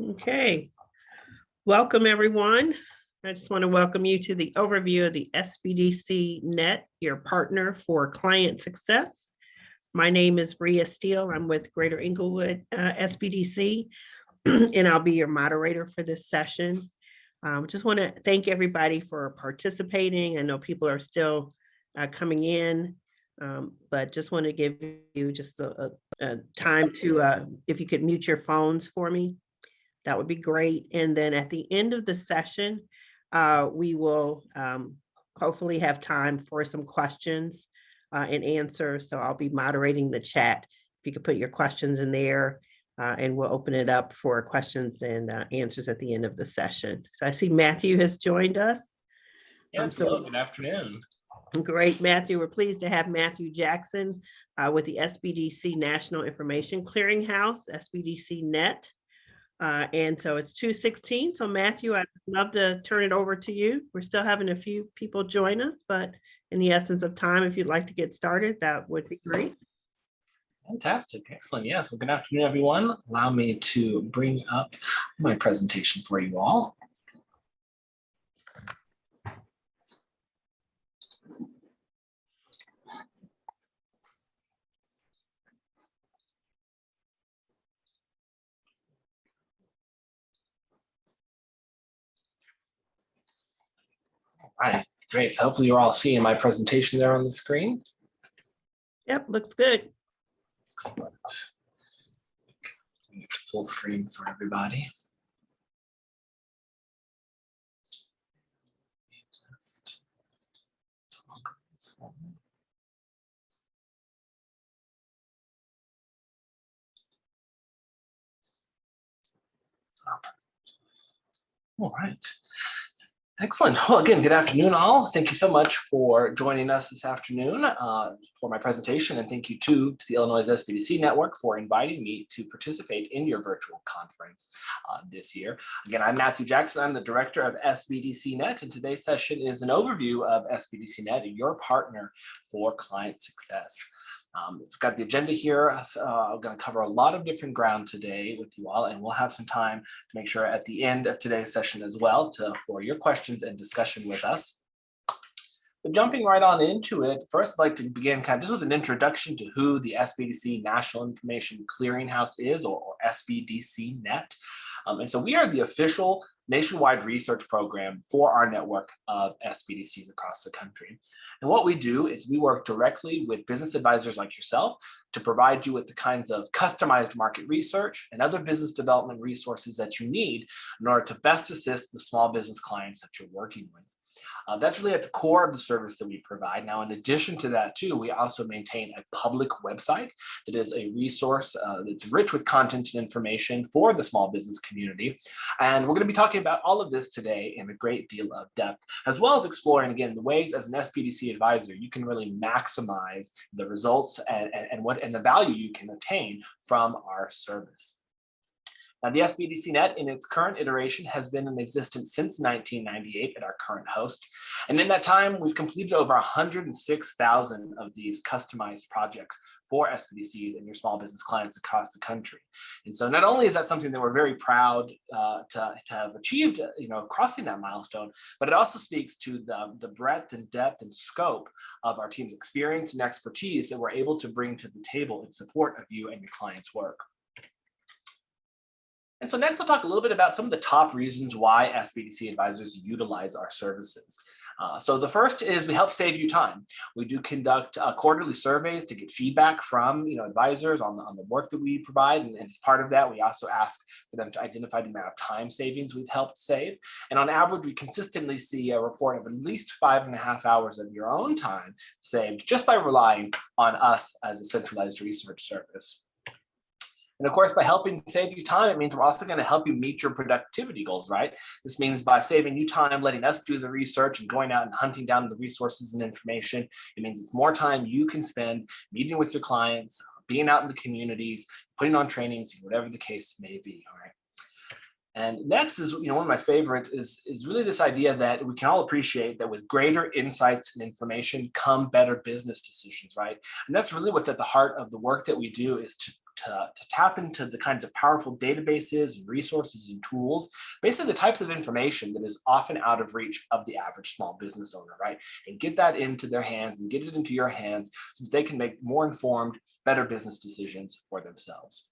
Okay, welcome everyone. I just want to welcome you to the overview of the SBDC Net, your partner for client success. My name is Bria Steele. I'm with Greater Inglewood SBDC, and I'll be your moderator for this session. Just want to thank everybody for participating. I know people are still coming in, but just want to give you just a time to, if you could mute your phones for me. That would be great. And then at the end of the session, we will hopefully have time for some questions and answers. So I'll be moderating the chat. If you could put your questions in there, and we'll open it up for questions and answers at the end of the session. So I see Matthew has joined us. Yes, hello, good afternoon. Great, Matthew. We're pleased to have Matthew Jackson with the SBDC National Information Clearinghouse, SBDC Net. And so it's 2:16. So Matthew, I'd love to turn it over to you. We're still having a few people join us, but in the essence of time, if you'd like to get started, that would be great. Fantastic, excellent. Yes, well, good afternoon, everyone. Allow me to bring up my presentation for you all. All right, great. So hopefully you're all seeing my presentation there on the screen. Yep, looks good. Excellent. Full screen for everybody. All right. Excellent. Well, again, good afternoon, all. Thank you so much for joining us this afternoon for my presentation, and thank you to the Illinois SBDC Network for inviting me to participate in your virtual conference this year. Again, I'm Matthew Jackson. I'm the director of SBDC Net, and today's session is an overview of SBDC Net, your partner for client success. We've got the agenda here. I'm going to cover a lot of different ground today with you all, and we'll have some time to make sure at the end of today's session as well for your questions and discussion with us. But jumping right on into it, first I'd like to begin kind of just with an introduction to who the SBDC National Information Clearinghouse is, or SBDC Net. And so we are the official nationwide research program for our network of SBDCs across the country. And what we do is we work directly with business advisors like yourself to provide you with the kinds of customized market research and other business development resources that you need in order to best assist the small business clients that you're working with. That's really at the core of the service that we provide. Now, in addition to that, too, we also maintain a public website that is a resource that's rich with content and information for the small business community. And we're going to be talking about all of this today in a great deal of depth, as well as exploring, again, the ways as an SBDC advisor you can really maximize the results and the value you can attain from our service. Now, the SBDC Net in its current iteration has been in existence since 1998 at our current host. And in that time, we've completed over 106,000 of these customized projects for SBDCs and your small business clients across the country. And so not only is that something that we're very proud to have achieved, crossing that milestone, but it also speaks to the breadth and depth and scope of our team's experience and expertise that we're able to bring to the table in support of you and your clients' work. And so next, we'll talk a little bit about some of the top reasons why SBDC advisors utilize our services. So the first is we help save you time. We do conduct quarterly surveys to get feedback from advisors on the work that we provide. And as part of that, we also ask for them to identify the amount of time savings we've helped save. And on average, we consistently see a report of at least 5.5 hours of your own time saved just by relying on us as a centralized research service. And of course, by helping save you time, it means we're also going to help you meet your productivity goals, right? This means by saving you time, letting us do the research and going out and hunting down the resources and information, it means it's more time you can spend meeting with your clients, being out in the communities, putting on trainings, whatever the case may be, all right? And next is, one of my favorite is really this idea that we can all appreciate that with greater insights and information come better business decisions, right? And that's really what's at the heart of the work that we do, is to to tap into the kinds of powerful databases, resources, and tools, basically the types of information that is often out of reach of the average small business owner, right? And get that into their hands and get it into your hands so that they can make more informed, better business decisions for themselves.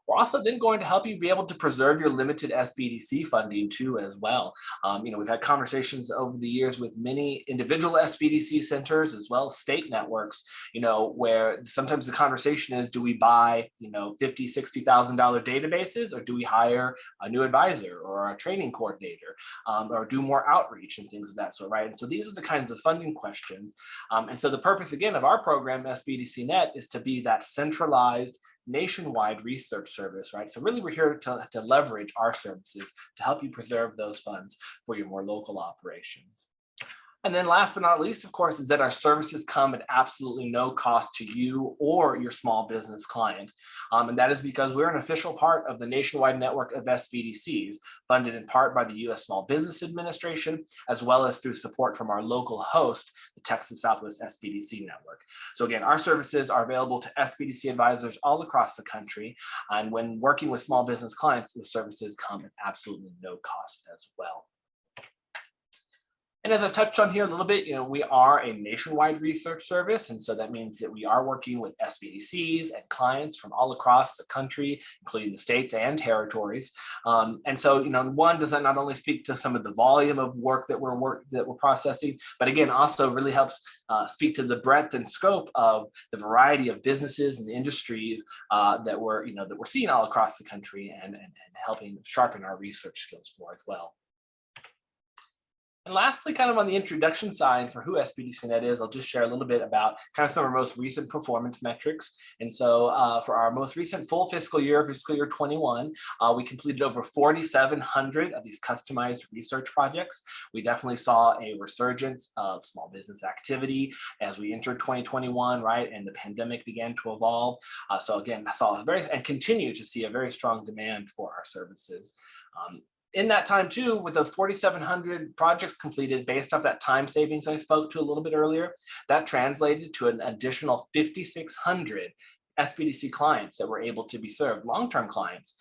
We're also then going to help you be able to preserve your limited SBDC funding too as well. We've had conversations over the years with many individual SBDC centers as well as state networks, where sometimes the conversation is, do we buy, $50,000, $60,000 databases, or do we hire a new advisor or a training coordinator, or do more outreach and things of that sort, right? And so these are the kinds of funding questions. And so the purpose again of our program, SBDC Net, is to be that centralized nationwide research service, right? So really we're here to leverage our services to help you preserve those funds for your more local operations. And then last but not least, of course, is that our services come at absolutely no cost to you or your small business client. And that is because we're an official part of the nationwide network of SBDCs, funded in part by the U.S. Small Business Administration, as well as through support from our local host, the Texas Southwest SBDC network. So again, our services are available to SBDC advisors all across the country. And when working with small business clients, the services come at absolutely no cost as well. And as I've touched on here a little bit, we are a nationwide research service. And so that means that we are working with SBDCs and clients from all across the country, including the states and territories. And so, one, does that not only speak to some of the volume of work that we're processing, but again, also really helps speak to the breadth and scope of the variety of businesses and industries that we're seeing all across the country and helping sharpen our research skills for as well. And lastly, kind of on the introduction side for who SBDC Net is, I'll just share a little bit about kind of some of our most recent performance metrics. And so for our most recent full fiscal year 21, we completed over 4,700 of these customized research projects. We definitely saw a resurgence of small business activity as we entered 2021, right? And the pandemic began to evolve. So again, I saw and continue to see a very strong demand for our services. In that time too, with those 4,700 projects completed based off that time savings I spoke to a little bit earlier, that translated to an additional 5,600 SBDC clients that were able to be served, long-term clients,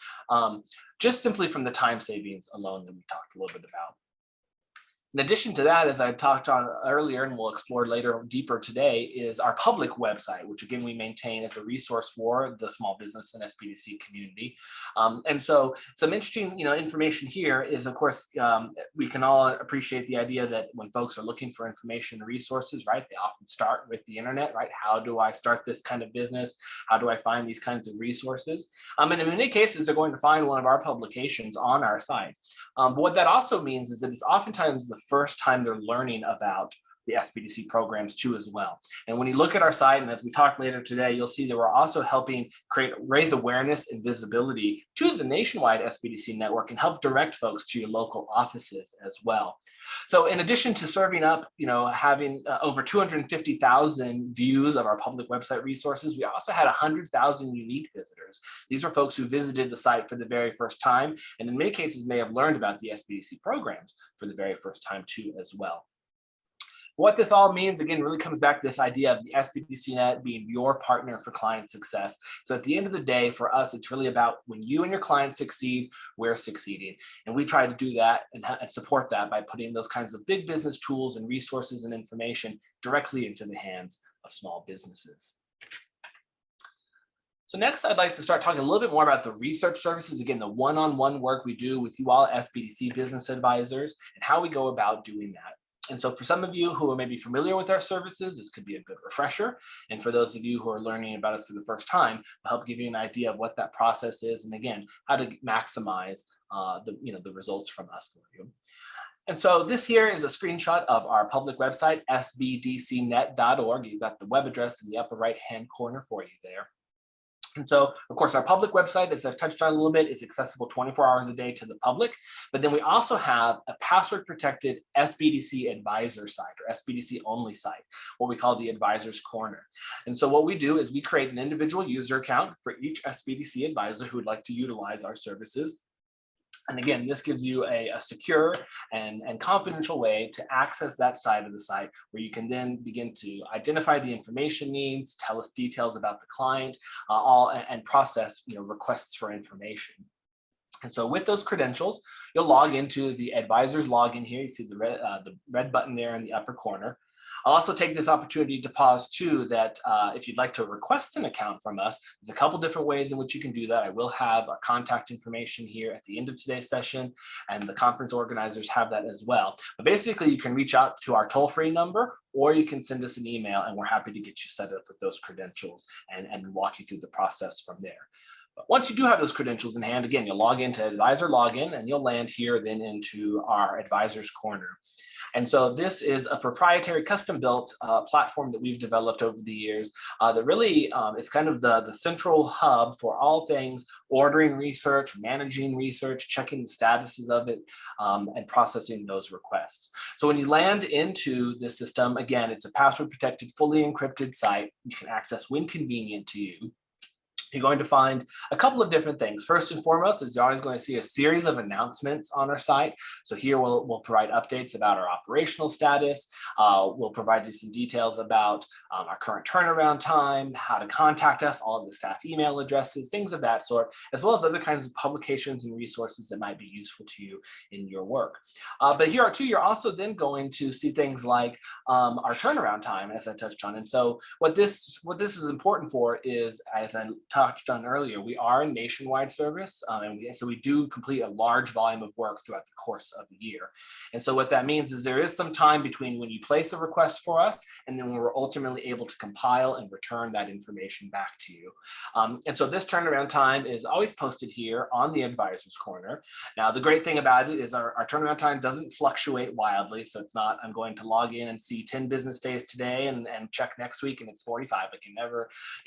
just simply from the time savings alone that we talked a little bit about. In addition to that, as I talked on earlier, and we'll explore later deeper today, is our public website, which again, we maintain as a resource for the small business and SBDC community. And so some interesting information here is, of course, we can all appreciate the idea that when folks are looking for information and resources, right, they often start with the internet, right? How do I start this kind of business? How do I find these kinds of resources? And in many cases, they're going to find one of our publications on our site. But what that also means is that it's oftentimes the first time they're learning about the SBDC programs too as well. And when you look at our site, and as we talk later today, you'll see that we're also helping raise awareness and visibility to the nationwide SBDC network and help direct folks to your local offices as well. So in addition to serving up, having over 250,000 views of our public website resources, we also had 100,000 unique visitors. These are folks who visited the site for the very first time, and in many cases may have learned about the SBDC programs for the very first time too as well. What this all means, again, really comes back to this idea of the SBDC Net being your partner for client success. So at the end of the day, for us, it's really about when you and your clients succeed, we're succeeding. And we try to do that and support that by putting those kinds of big business tools and resources and information directly into the hands of small businesses. So next, I'd like to start talking a little bit more about the research services, again, the one-on-one work we do with you all SBDC business advisors and how we go about doing that. And so for some of you who are maybe familiar with our services, this could be a good refresher. And for those of you who are learning about us for the first time, we'll help give you an idea of what that process is. And again, how to maximize the results from us for you. And so this here is a screenshot of our public website, sbdcnet.org. You've got the web address in the upper right-hand corner for you there. And so, of course, our public website, as I've touched on a little bit, is accessible 24 hours a day to the public. But then we also have a password-protected SBDC advisor site or SBDC only site, what we call the Advisor's Corner. And so what we do is we create an individual user account for each SBDC advisor who would like to utilize our services. And again, this gives you a secure and confidential way to access that side of the site where you can then begin to identify the information needs, tell us details about the client, and process requests for information. And so with those credentials, you'll log into the advisor's login here. You see the red button there in the upper corner. I'll also take this opportunity to pause too that if you'd like to request an account from us, there's a couple different ways in which you can do that. I will have our contact information here at the end of today's session, and the conference organizers have that as well. But basically, you can reach out to our toll-free number, or you can send us an email, and we're happy to get you set up with those credentials and walk you through the process from there. But once you do have those credentials in hand, again, you'll log into Advisor Login, and you'll land here then into our Advisor's Corner. And so this is a proprietary custom-built platform that we've developed over the years that really, it's kind of the central hub for all things ordering research, managing research, checking the statuses of it, and processing those requests. So when you land into the system, again, it's a password-protected, fully encrypted site you can access when convenient to you. You're going to find a couple of different things. First and foremost is you're always going to see a series of announcements on our site. So here we'll provide updates about our operational status. We'll provide you some details about our current turnaround time, how to contact us, all of the staff email addresses, things of that sort, as well as other kinds of publications and resources that might be useful to you in your work. But here too, you're also then going to see things like our turnaround time, as I touched on. And so what this is important for is, as I touched on earlier, we are a nationwide service, so we do complete a large volume of work throughout the course of the year. And so what that means is there is some time between when you place a request for us and then when we're ultimately able to compile and return that information back to you. And so this turnaround time is always posted here on the Advisor's Corner. Now, the great thing about it is our turnaround time doesn't fluctuate wildly. So it's not, I'm going to log in and see 10 business days today and check next week and it's 45. Like you're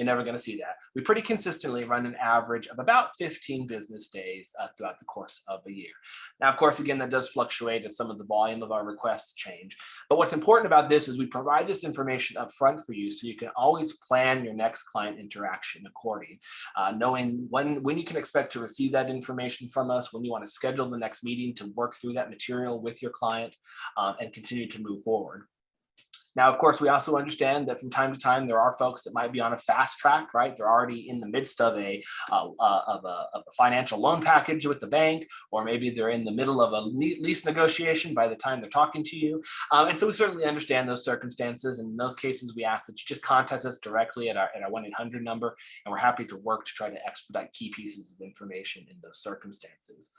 never going to see that. We pretty consistently run an average of about 15 business days throughout the course of a year. Now, of course, again, that does fluctuate as some of the volume of our requests change. But what's important about this is we provide this information up front for you so you can always plan your next client interaction according, knowing when you can expect to receive that information from us, when you want to schedule the next meeting to work through that material with your client and continue to move forward. Now, of course, we also understand that from time to time, there are folks that might be on a fast track, right? They're already in the midst of a financial loan package with the bank, or maybe they're in the middle of a lease negotiation by the time they're talking to you. And so we certainly understand those circumstances. And in those cases, we ask that you just contact us directly at our 1-800 number, and we're happy to work to try to expedite key pieces of information in those circumstances.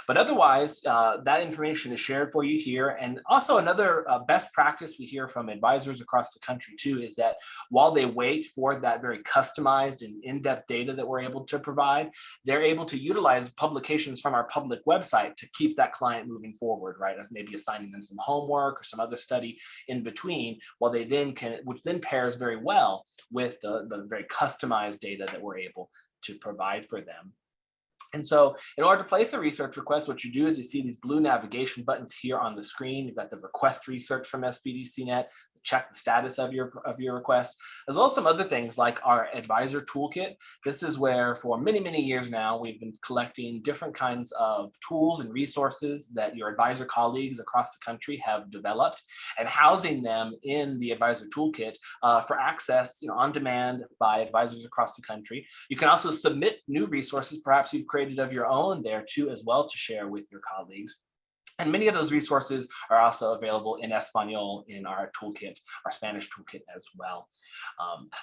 But otherwise, that information is shared for you here. And also another best practice we hear from advisors across the country too is that while they wait for that very customized and in-depth data that we're able to provide, they're able to utilize publications from our public website to keep that client moving forward, right? Maybe assigning them some homework or some other study in between, while they then which then pairs very well with the very customized data that we're able to provide for them. And so in order to place a research request, what you do is you see these blue navigation buttons here on the screen. You've got the request research from SBDCnet, check the status of your request, as well as some other things like our advisor toolkit. This is where for many, many years now, we've been collecting different kinds of tools and resources that your advisor colleagues across the country have developed and housing them in the advisor toolkit for access on demand by advisors across the country. You can also submit new resources, perhaps you've created of your own there too as well to share with your colleagues. And many of those resources are also available in Espanol in our toolkit, our Spanish toolkit as well.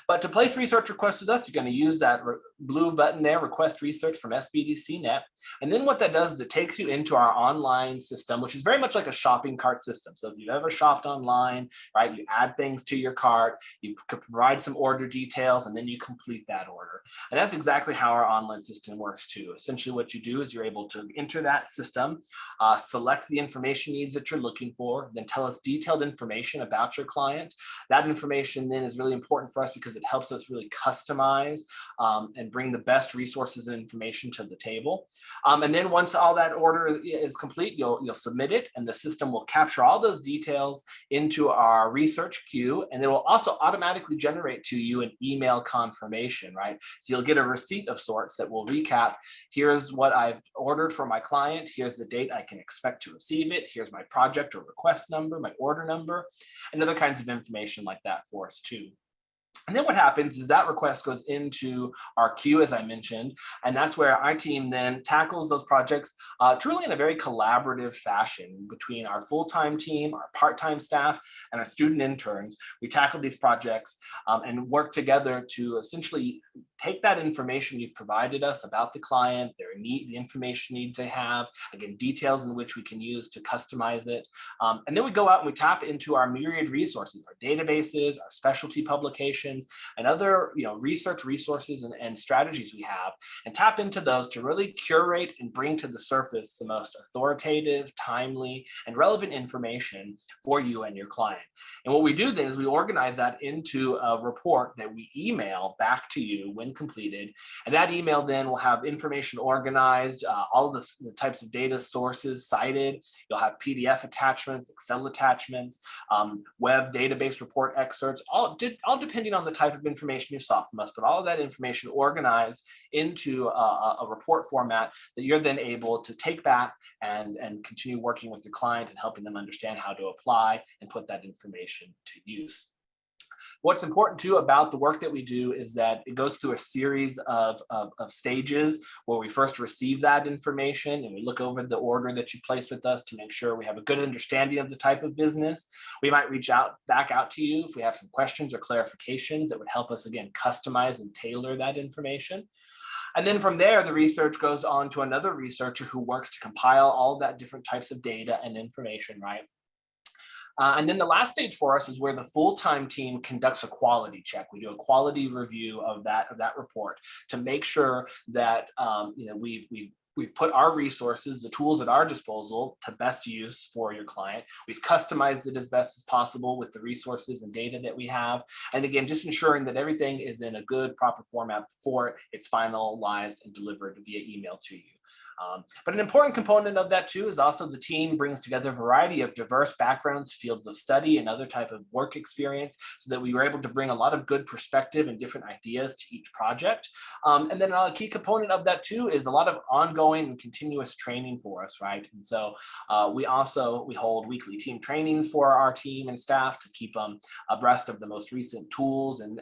But to place research requests with us, you're going to use that blue button there, Request Research from SBDCnet. And then what that does is it takes you into our online system, which is very much like a shopping cart system. So if you've ever shopped online, right, you add things to your cart, you provide some order details, and then you complete that order. And that's exactly how our online system works too. Essentially what you do is you're able to enter that system, select select the information needs that you're looking for, then tell us detailed information about your client. That information then is really important for us because it helps us really customize and bring the best resources and information to the table. And then once all that order is complete, you'll submit it, and the system will capture all those details into our research queue, and it will also automatically generate to you an email confirmation, right? So you'll get a receipt of sorts that will recap, here's what I've ordered for my client, here's the date I can expect to receive it, here's my project or request number, my order number, and other kinds of information like that for us too. And then what happens is that request goes into our queue, as I mentioned, and that's where our team then tackles those projects truly in a very collaborative fashion between our full-time team, our part-time staff, and our student interns. We tackle these projects and work together to essentially take that information you've provided us about the client, their need, the information needs they have, again, details in which we can use to customize it. And then we go out and we tap into our myriad resources, our databases, our specialty publications, and other research resources and strategies we have, and tap into those to really curate and bring to the surface the most authoritative, timely, and relevant information for you and your client. And what we do then is we organize that into a report that we email back to you when completed. And that email then will have information organized, all of the types of data sources cited. You'll have PDF attachments, Excel attachments, web database report excerpts, all depending on the type of information you saw from us, but all of that information organized into a report format that you're then able to take back and continue working with your client and helping them understand how to apply and put that information to use. What's important too about the work that we do is that it goes through a series of stages where we first receive that information and we look over the order that you placed with us to make sure we have a good understanding of the type of business. We might reach back out to you if we have some questions or clarifications that would help us, again, customize and tailor that information. And then from there, the research goes on to another researcher who works to compile all that different types of data and information, right? And then the last stage for us is where the full-time team conducts a quality check. We do a quality review of that report to make sure that we've put our resources, the tools at our disposal, to best use for your client. We've customized it as best as possible with the resources and data that we have. And again, just ensuring that everything is in a good, proper format before it's finalized and delivered via email to you. But an important component of that too is also the team brings together a variety of diverse backgrounds, fields of study, and other type of work experience so that we were able to bring a lot of good perspective and different ideas to each project. And then a key component of that too is a lot of ongoing and continuous training for us, right? And so we hold weekly team trainings for our team and staff to keep them abreast of the most recent tools and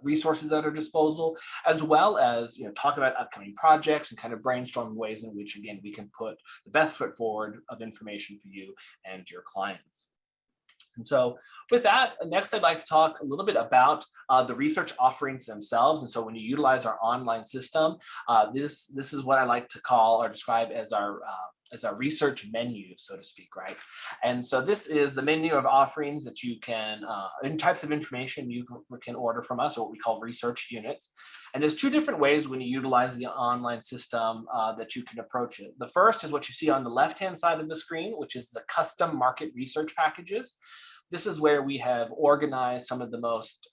resources at our disposal, as well as talk about upcoming projects and kind of brainstorm ways in which, again, we can put the best foot forward of information for you and your clients. And so with that, next I'd like to talk a little bit about the research offerings themselves. And so when you utilize our online system, this is what I like to call or describe as our research menu, so to speak, right? And so this is the menu of offerings that you can, and types of information you can order from us, or what we call research units. And there's two different ways when you utilize the online system that you can approach it. The first is what you see on the left-hand side of the screen, which is the custom market research packages. This is where we have organized some of the most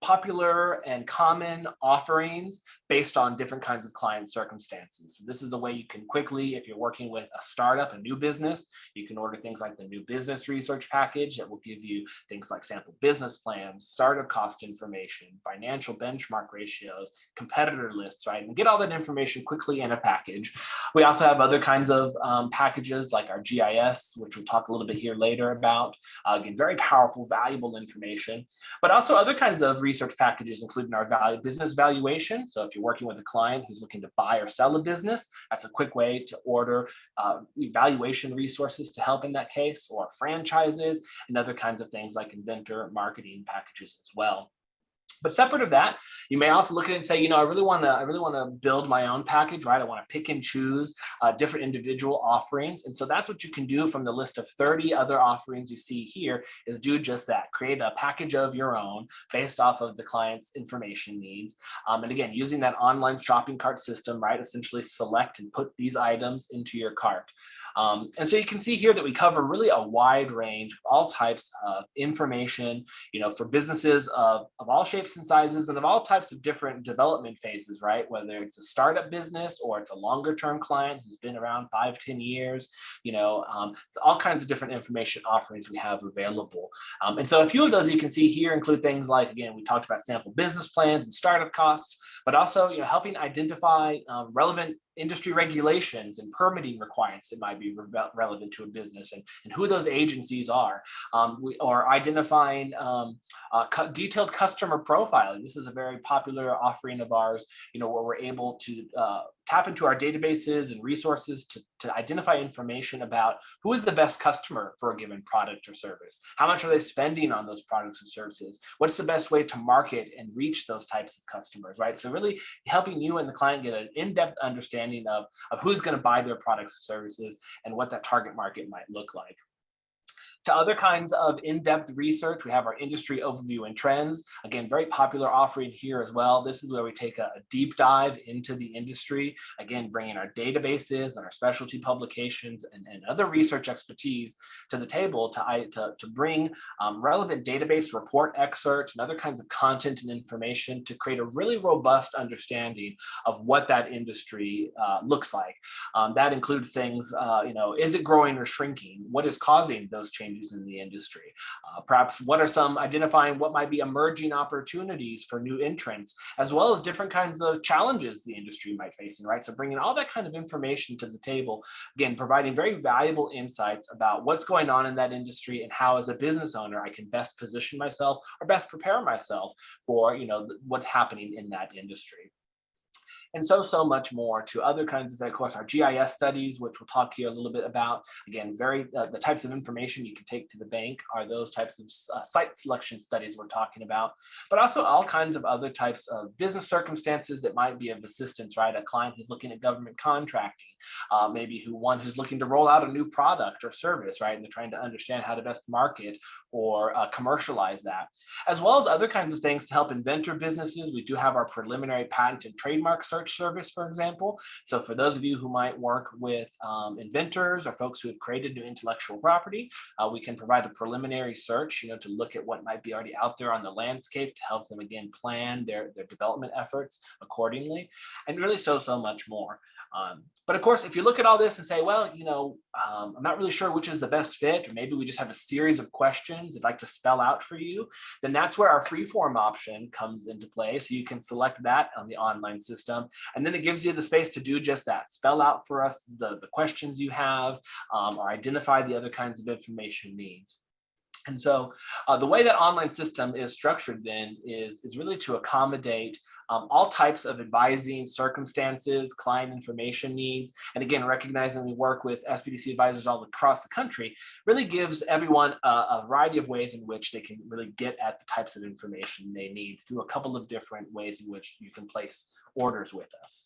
popular and common offerings based on different kinds of client circumstances. So this is a way you can quickly, if you're working with a startup, a new business, you can order things like the new business research package that will give you things like sample business plans, startup cost information, financial benchmark ratios, competitor lists, right? And get all that information quickly in a package. We also have other kinds of packages like our GIS, which we'll talk a little bit here later about. Again, very powerful, valuable information, but also other kinds of research packages, including our business valuation. So if you're working with a client who's looking to buy or sell a business, that's a quick way to order evaluation resources to help in that case, or franchises and other kinds of things like inventor marketing packages as well. But separate of that, you may also look at it and say, I really want to build my own package, right? I want to pick and choose different individual offerings. And so that's what you can do from the list of 30 other offerings you see here, is do just that. Create a package of your own based off of the client's information needs. And again, using that online shopping cart system, right? Essentially select and put these items into your cart. And so you can see here that we cover really a wide range of all types of information, for businesses of all shapes and sizes and of all types of different development phases, right? Whether it's a startup business or it's a longer term client who's been around 5-10 years, it's all kinds of different information offerings we have available. And so a few of those you can see here include things like, again, we talked about sample business plans and startup costs, but also, helping identify relevant industry regulations and permitting requirements that might be relevant to a business, and who those agencies are. Or identifying detailed customer profiling. This is a very popular offering of ours, where we're able to tap into our databases and resources to identify information about who is the best customer for a given product or service. How much are they spending on those products and services? What's the best way to market and reach those types of customers, right? So really helping you and the client get an in-depth understanding of who's going to buy their products and services and what that target market might look like. To other kinds of in-depth research, we have our industry overview and trends. Again, very popular offering here as well. This is where we take a deep dive into the industry, again, bringing our databases and our specialty publications and other research expertise to the table to bring relevant database report excerpts and other kinds of content and information to create a really robust understanding of what that industry looks like. That includes things, is it growing or shrinking? What is causing those changes in the industry? Perhaps what are some identifying what might be emerging opportunities for new entrants, as well as different kinds of challenges the industry might face, right? So bringing all that kind of information to the table, again, providing very valuable insights about what's going on in that industry and how, as a business owner, I can best position myself or best prepare myself for, what's happening in that industry. And so much more. To other kinds of course, our GIS studies, which we'll talk here a little bit about. Again, the types of information you can take to the bank are those types of site selection studies we're talking about, but also all kinds of other types of business circumstances that might be of assistance, right? A client who's looking at government contracting, maybe one who's looking to roll out a new product or service, right? And they're trying to understand how to best market or commercialize that, as well as other kinds of things to help inventor businesses. We do have our preliminary patent and trademark search service, for example. So for those of you who might work with inventors or folks who have created new intellectual property, we can provide a preliminary search, to look at what might be already out there on the landscape to help them, again, plan their development efforts accordingly, and really so much more. But of course, if you look at all this and say, well, I'm not really sure which is the best fit, or maybe we just have a series of questions I'd like to spell out for you, then that's where our freeform option comes into play. So you can select that on the online system, and then it gives you the space to do just that. Spell out for us the questions you have, or identify the other kinds of information needs. And so the way that online system is structured then is really to accommodate all types of advising circumstances, client information needs. And again, recognizing we work with SBDC advisors all across the country, really gives everyone a variety of ways in which they can really get at the types of information they need through a couple of different ways in which you can place orders with us.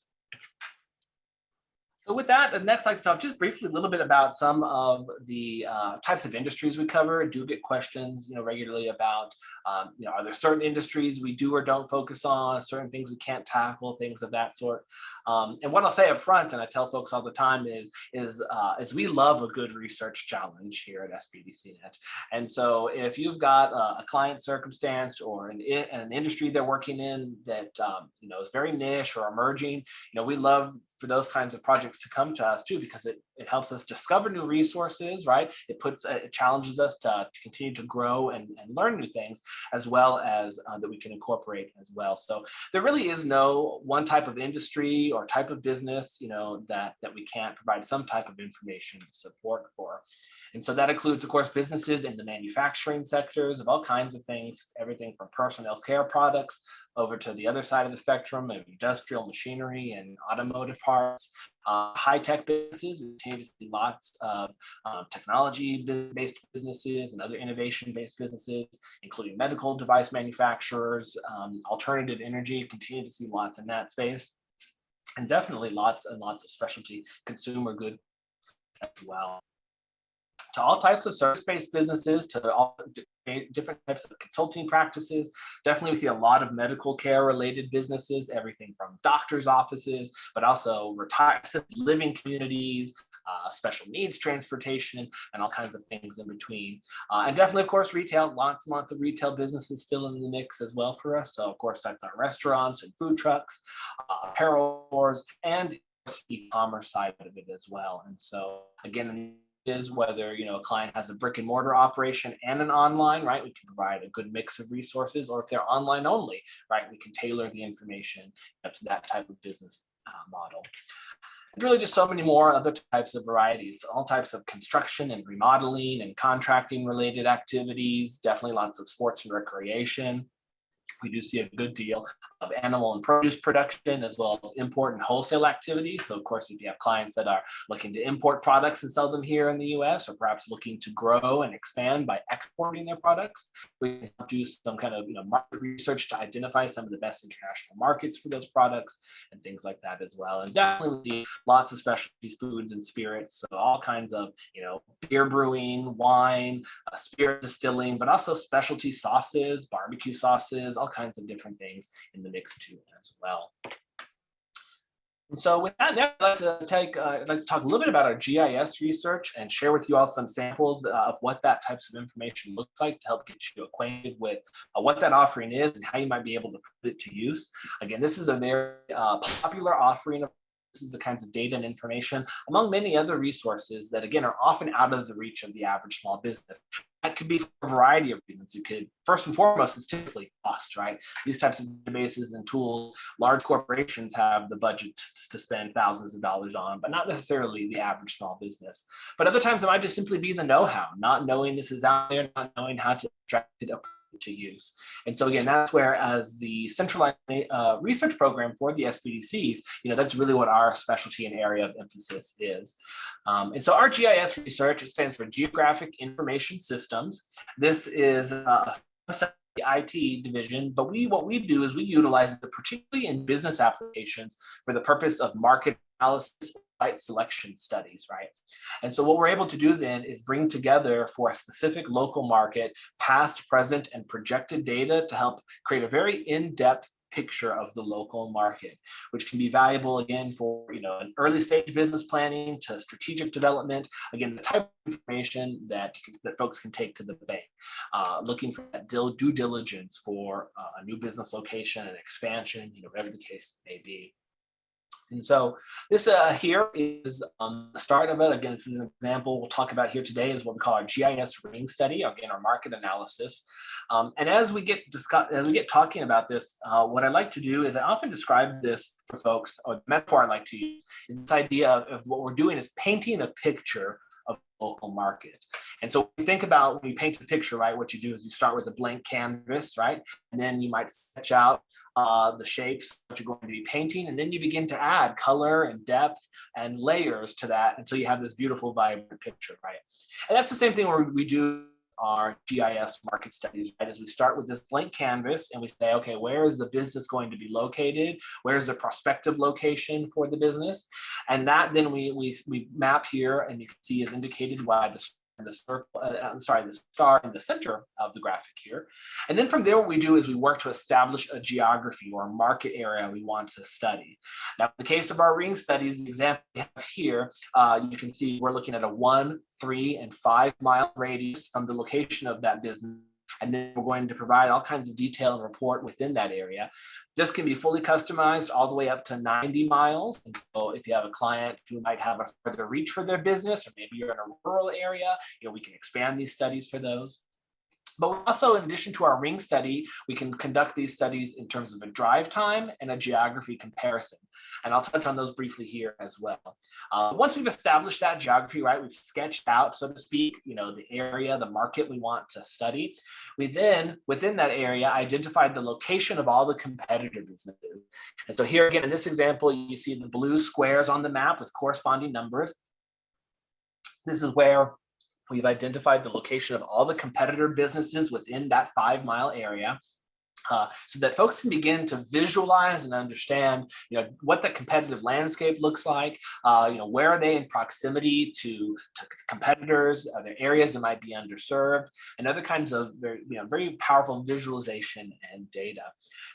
So with that, the next slide stuff, just briefly a little bit about some of the types of industries we cover. I do get questions, regularly about, are there certain industries we do or don't focus on, certain things we can't tackle, things of that sort. And what I'll say up front, and I tell folks all the time, is we love a good research challenge here at SBDCnet. And so if you've got a client circumstance or an industry they're working in that is very niche or emerging, we love for those kinds of projects to come to us too, because it helps us discover new resources, right? It challenges us to continue to grow and learn new things, as well as that we can incorporate as well. So there really is no one type of industry or type of business, that we can't provide some type of information support for. And so that includes, of course, businesses in the manufacturing sectors of all kinds of things, everything from personal care products over to the other side of the spectrum of industrial machinery and automotive parts, high-tech businesses. We continue to see lots of technology-based businesses and other innovation-based businesses, including medical device manufacturers, alternative energy, continue to see lots in that space. And definitely lots and lots of specialty consumer goods as well. To all types of service-based businesses, to all different types of consulting practices. Definitely we see a lot of medical care related businesses, everything from doctors' offices, but also assisted living communities, special needs transportation, and all kinds of things in between. And definitely, of course, retail, lots and lots of retail businesses still in the mix as well for us. So of course, that's our restaurants and food trucks, apparel stores, and e-commerce side of it as well. And so again, is whether a client has a brick and mortar operation and an online, right? We can provide a good mix of resources, or if they're online only, right? We can tailor the information to that type of business model. And really just so many more other types of varieties, all types of construction and remodeling and contracting related activities, definitely lots of sports and recreation. We do see a good deal of animal and produce production, as well as import and wholesale activities. So of course, if you have clients that are looking to import products and sell them here in the US, or perhaps looking to grow and expand by exporting their products, we can do some kind of market research to identify some of the best international markets for those products and things like that as well. And definitely we see lots of specialties, foods and spirits, so all kinds of beer brewing, wine, spirit distilling, but also specialty sauces, barbecue sauces, all kinds of different things in the mix too as well. And so with that, now I'd like to talk a little bit about our GIS research and share with you all some samples of what that types of information looks like to help get you acquainted with what that offering is and how you might be able to put it to use. Again, this is a very popular offering. This is the kinds of data and information, among many other resources that, again, are often out of the reach of the average small business. That could be for a variety of reasons. You could, first and foremost, it's typically cost, right? These types of databases and tools, large corporations have the budget to spend thousands of dollars on, but not necessarily the average small business. But other times it might just simply be the know-how, not knowing this is out there, not knowing how to extract it up to use. And so again, that's where, as the centralized research program for the SBDCs, that's really what our specialty and area of emphasis is. And so our GIS research, it stands for Geographic Information Systems. This is the IT division, but what we do is we utilize it particularly in business applications for the purpose of market analysis, site selection studies, right? And so what we're able to do then is bring together for a specific local market, past, present, and projected data to help create a very in-depth picture of the local market, which can be valuable again for an early stage business planning to strategic development. Again, the type of information that folks can take to the bank, looking for that due diligence for a new business location and expansion, whatever the case may be. And so this here is the start of it. Again, this is an example we'll talk about here today is what we call our GIS ring study, again, our market analysis. And as we get talking about this, what I like to do is I often describe this for folks, or the metaphor I like to use is this idea of what we're doing is painting a picture of the local market. And so when you think about when you paint a picture, right, what you do is you start with a blank canvas, right? And then you might sketch out the shapes that you're going to be painting. And then you begin to add color and depth and layers to that until you have this beautiful, vibrant picture, right? And that's the same thing where we do our GIS market studies, right? As we start with this blank canvas and we say, okay, where is the business going to be located? Where's the prospective location for the business? And that then we map here, and you can see is indicated by the star in the center of the graphic here. And then from there, what we do is we work to establish a geography or a market area we want to study. Now, in the case of our ring studies, the example we have here, you can see we're looking at a 1, 3, and 5 mile radius from the location of that business. And then we're going to provide all kinds of detail and report within that area. This can be fully customized all the way up to 90 miles. And so if you have a client who might have a further reach for their business, or maybe you're in a rural area, we can expand these studies for those. But also, in addition to our ring study, we can conduct these studies in terms of a drive time and a geography comparison. And I'll touch on those briefly here as well. Once we've established that geography, right, we've sketched out, so to speak, the area, the market we want to study. We then, within that area, identified the location of all the competitor businesses. And so here again, in this example, you see the blue squares on the map with corresponding numbers. This is where we've identified the location of all the competitor businesses within that 5-mile area, so that folks can begin to visualize and understand, what the competitive landscape looks like. Where are they in proximity to competitors? Are there areas that might be underserved? And other kinds of very powerful visualization and data.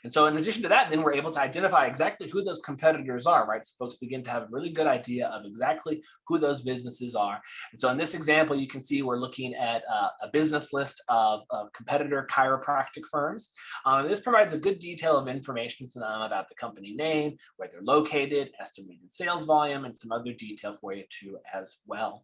And so, in addition to that, then we're able to identify exactly who those competitors are, right? So folks begin to have a really good idea of exactly who those businesses are. And so, in this example, you can see we're looking at a business list of competitor chiropractic firms. This provides a good detail of information to them about the company name, where they're located, estimated sales volume, and some other detail for you too as well.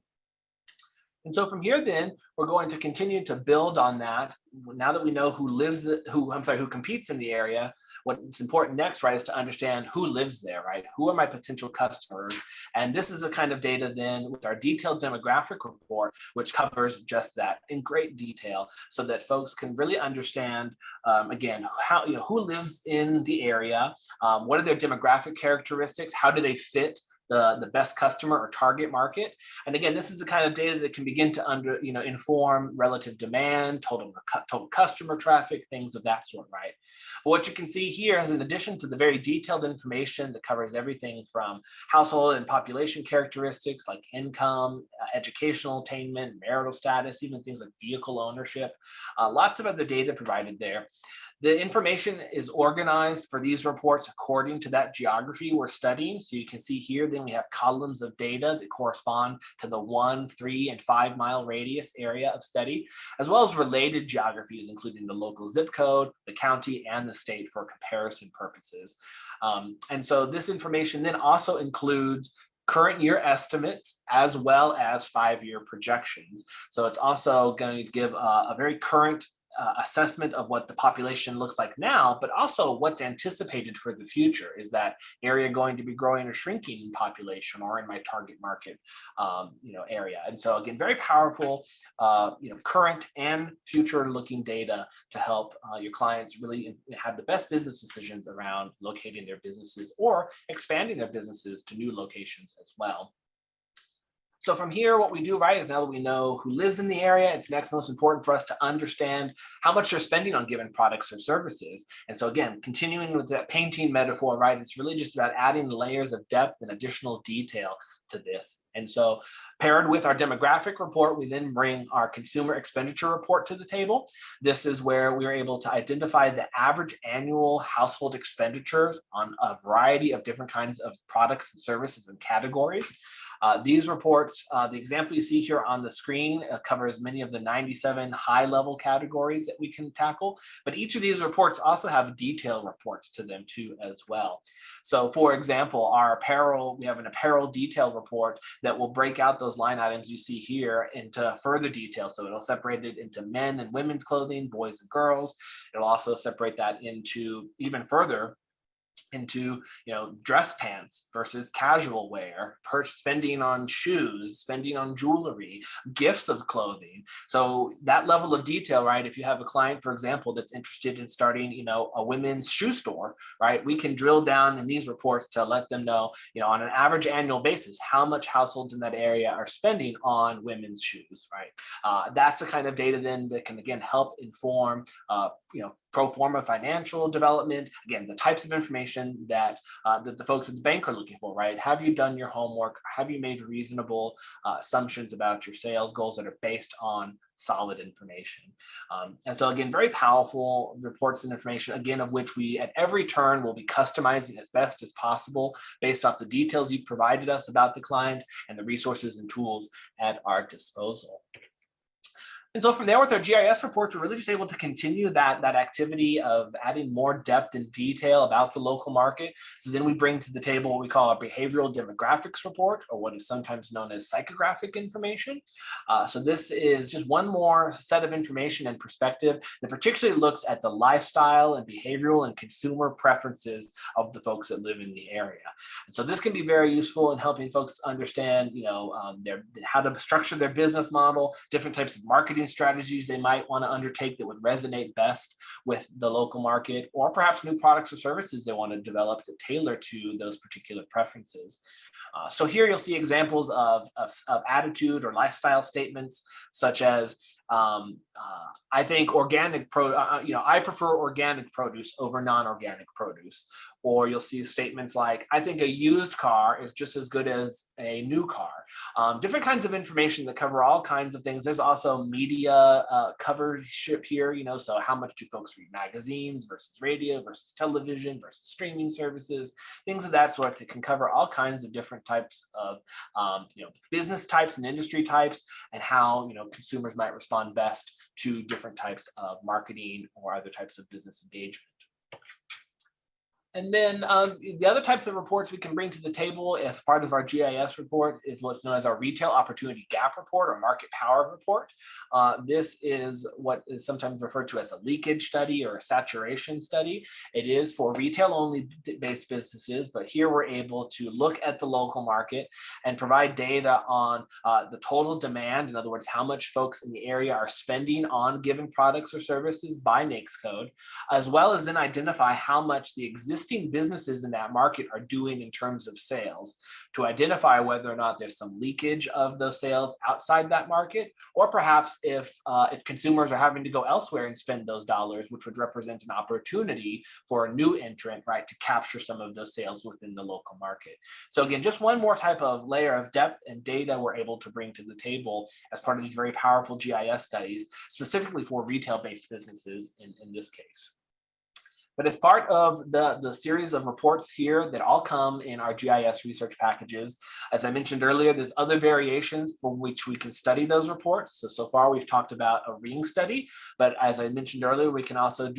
And so from here, then we're going to continue to build on that. Now that we know who competes in the area, what's important next, right, is to understand who lives there, right? Who are my potential customers? And this is a kind of data then with our detailed demographic report, which covers just that in great detail, so that folks can really understand, again, how, who lives in the area, what are their demographic characteristics, how do they fit the best customer or target market. And again, this is the kind of data that can begin to inform relative demand, total customer traffic, things of that sort, right? But what you can see here is, in addition to the very detailed information that covers everything from household and population characteristics like income, educational attainment, marital status, even things like vehicle ownership, lots of other data provided there. The information is organized for these reports according to that geography we're studying. So you can see here, then we have columns of data that correspond to the 1, 3, and 5-mile radius area of study, as well as related geographies, including the local zip code, the county, and the state for comparison purposes. And so this information then also includes current year estimates as well as 5-year projections. So it's also going to give a very current assessment of what the population looks like now, but also what's anticipated for the future. Is that area going to be growing or shrinking in population or in my target market area? And so again, very powerful, current and future looking data to help your clients really have the best business decisions around locating their businesses or expanding their businesses to new locations as well. So from here, what we do, right, is now that we know who lives in the area, it's next most important for us to understand how much you're spending on given products or services. And so again, continuing with that painting metaphor, right, it's really just about adding layers of depth and additional detail to this. And so paired with our demographic report, we then bring our consumer expenditure report to the table. This is where we are able to identify the average annual household expenditures on a variety of different kinds of products and services and categories. These reports, the example you see here on the screen covers many of the 97 high-level categories that we can tackle, but each of these reports also have detailed reports to them too as well. So for example, we have an apparel detail report that will break out those line items you see here into further detail. So it'll separate it into men and women's clothing, boys and girls. It'll also separate that into even further into dress pants versus casual wear, spending on shoes, spending on jewelry, gifts of clothing. So that level of detail, right? If you have a client, for example, that's interested in starting, a women's shoe store, right? We can drill down in these reports to let them know, on an average annual basis, how much households in that area are spending on women's shoes, right? That's the kind of data then that can again help inform, pro forma financial development. Again, the types of information that the folks at the bank are looking for, right? Have you done your homework? Have you made reasonable assumptions about your sales goals that are based on solid information? And so again, very powerful reports and information, again, of which we at every turn will be customizing as best as possible based off the details you've provided us about the client and the resources and tools at our disposal. And so from there, with our GIS reports, we're really just able to continue that activity of adding more depth and detail about the local market. So then we bring to the table what we call a behavioral demographics report, or what is sometimes known as psychographic information. So this is just one more set of information and perspective that particularly looks at the lifestyle and behavioral and consumer preferences of the folks that live in the area. And so this can be very useful in helping folks understand, how to structure their business model, different types of marketing strategies they might want to undertake that would resonate best with the local market, or perhaps new products or services they want to develop that tailor to those particular preferences. So here you'll see examples of attitude or lifestyle statements, such as I think I prefer organic produce over non-organic produce. Or you'll see statements like, I think a used car is just as good as a new car. Different kinds of information that cover all kinds of things. There's also media coverage here, so how much do folks read magazines versus radio versus television versus streaming services, things of that sort that can cover all kinds of different types of business types and industry types, and how consumers might respond best to different types of marketing or other types of business engagement. And then the other types of reports we can bring to the table as part of our GIS report is what's known as our Retail Opportunity Gap Report or Market Power Report. This is what is sometimes referred to as a leakage study or a saturation study. It is for retail-only based businesses, but here we're able to look at the local market and provide data on the total demand. In other words, how much folks in the area are spending on given products or services by NAICS code, as well as then identify how much the existing businesses in that market are doing in terms of sales, to identify whether or not there's some leakage of those sales outside that market, or perhaps if consumers are having to go elsewhere and spend those dollars, which would represent an opportunity for a new entrant, right, to capture some of those sales within the local market. So again, just one more type of layer of depth and data we're able to bring to the table as part of these very powerful GIS studies, specifically for retail-based businesses in this case. But as part of the series of reports here that all come in our GIS research packages, as I mentioned earlier, there's other variations for which we can study those reports. So far we've talked about a ring study, but as I mentioned earlier, we can also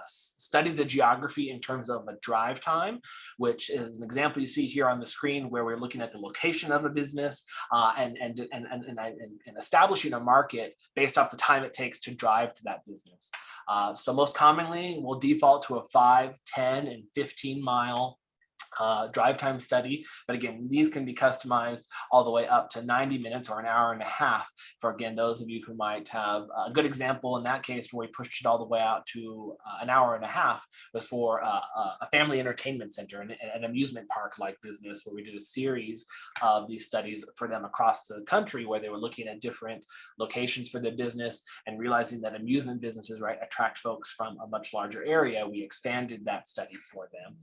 study the geography in terms of a drive time, which is an example you see here on the screen where we're looking at the location of a business and establishing a market based off the time it takes to drive to that business. So most commonly, we'll default to a 5, 10, and 15-mile drive time study. But again, these can be customized all the way up to 90 minutes or an hour and a half for, again, those of you who might have a good example in that case where we pushed it all the way out to an hour and a half was for a family entertainment center and an amusement park like business, where we did a series of these studies for them across the country where they were looking at different locations for their business and realizing that amusement businesses, right, attract folks from a much larger area. We expanded that study for them.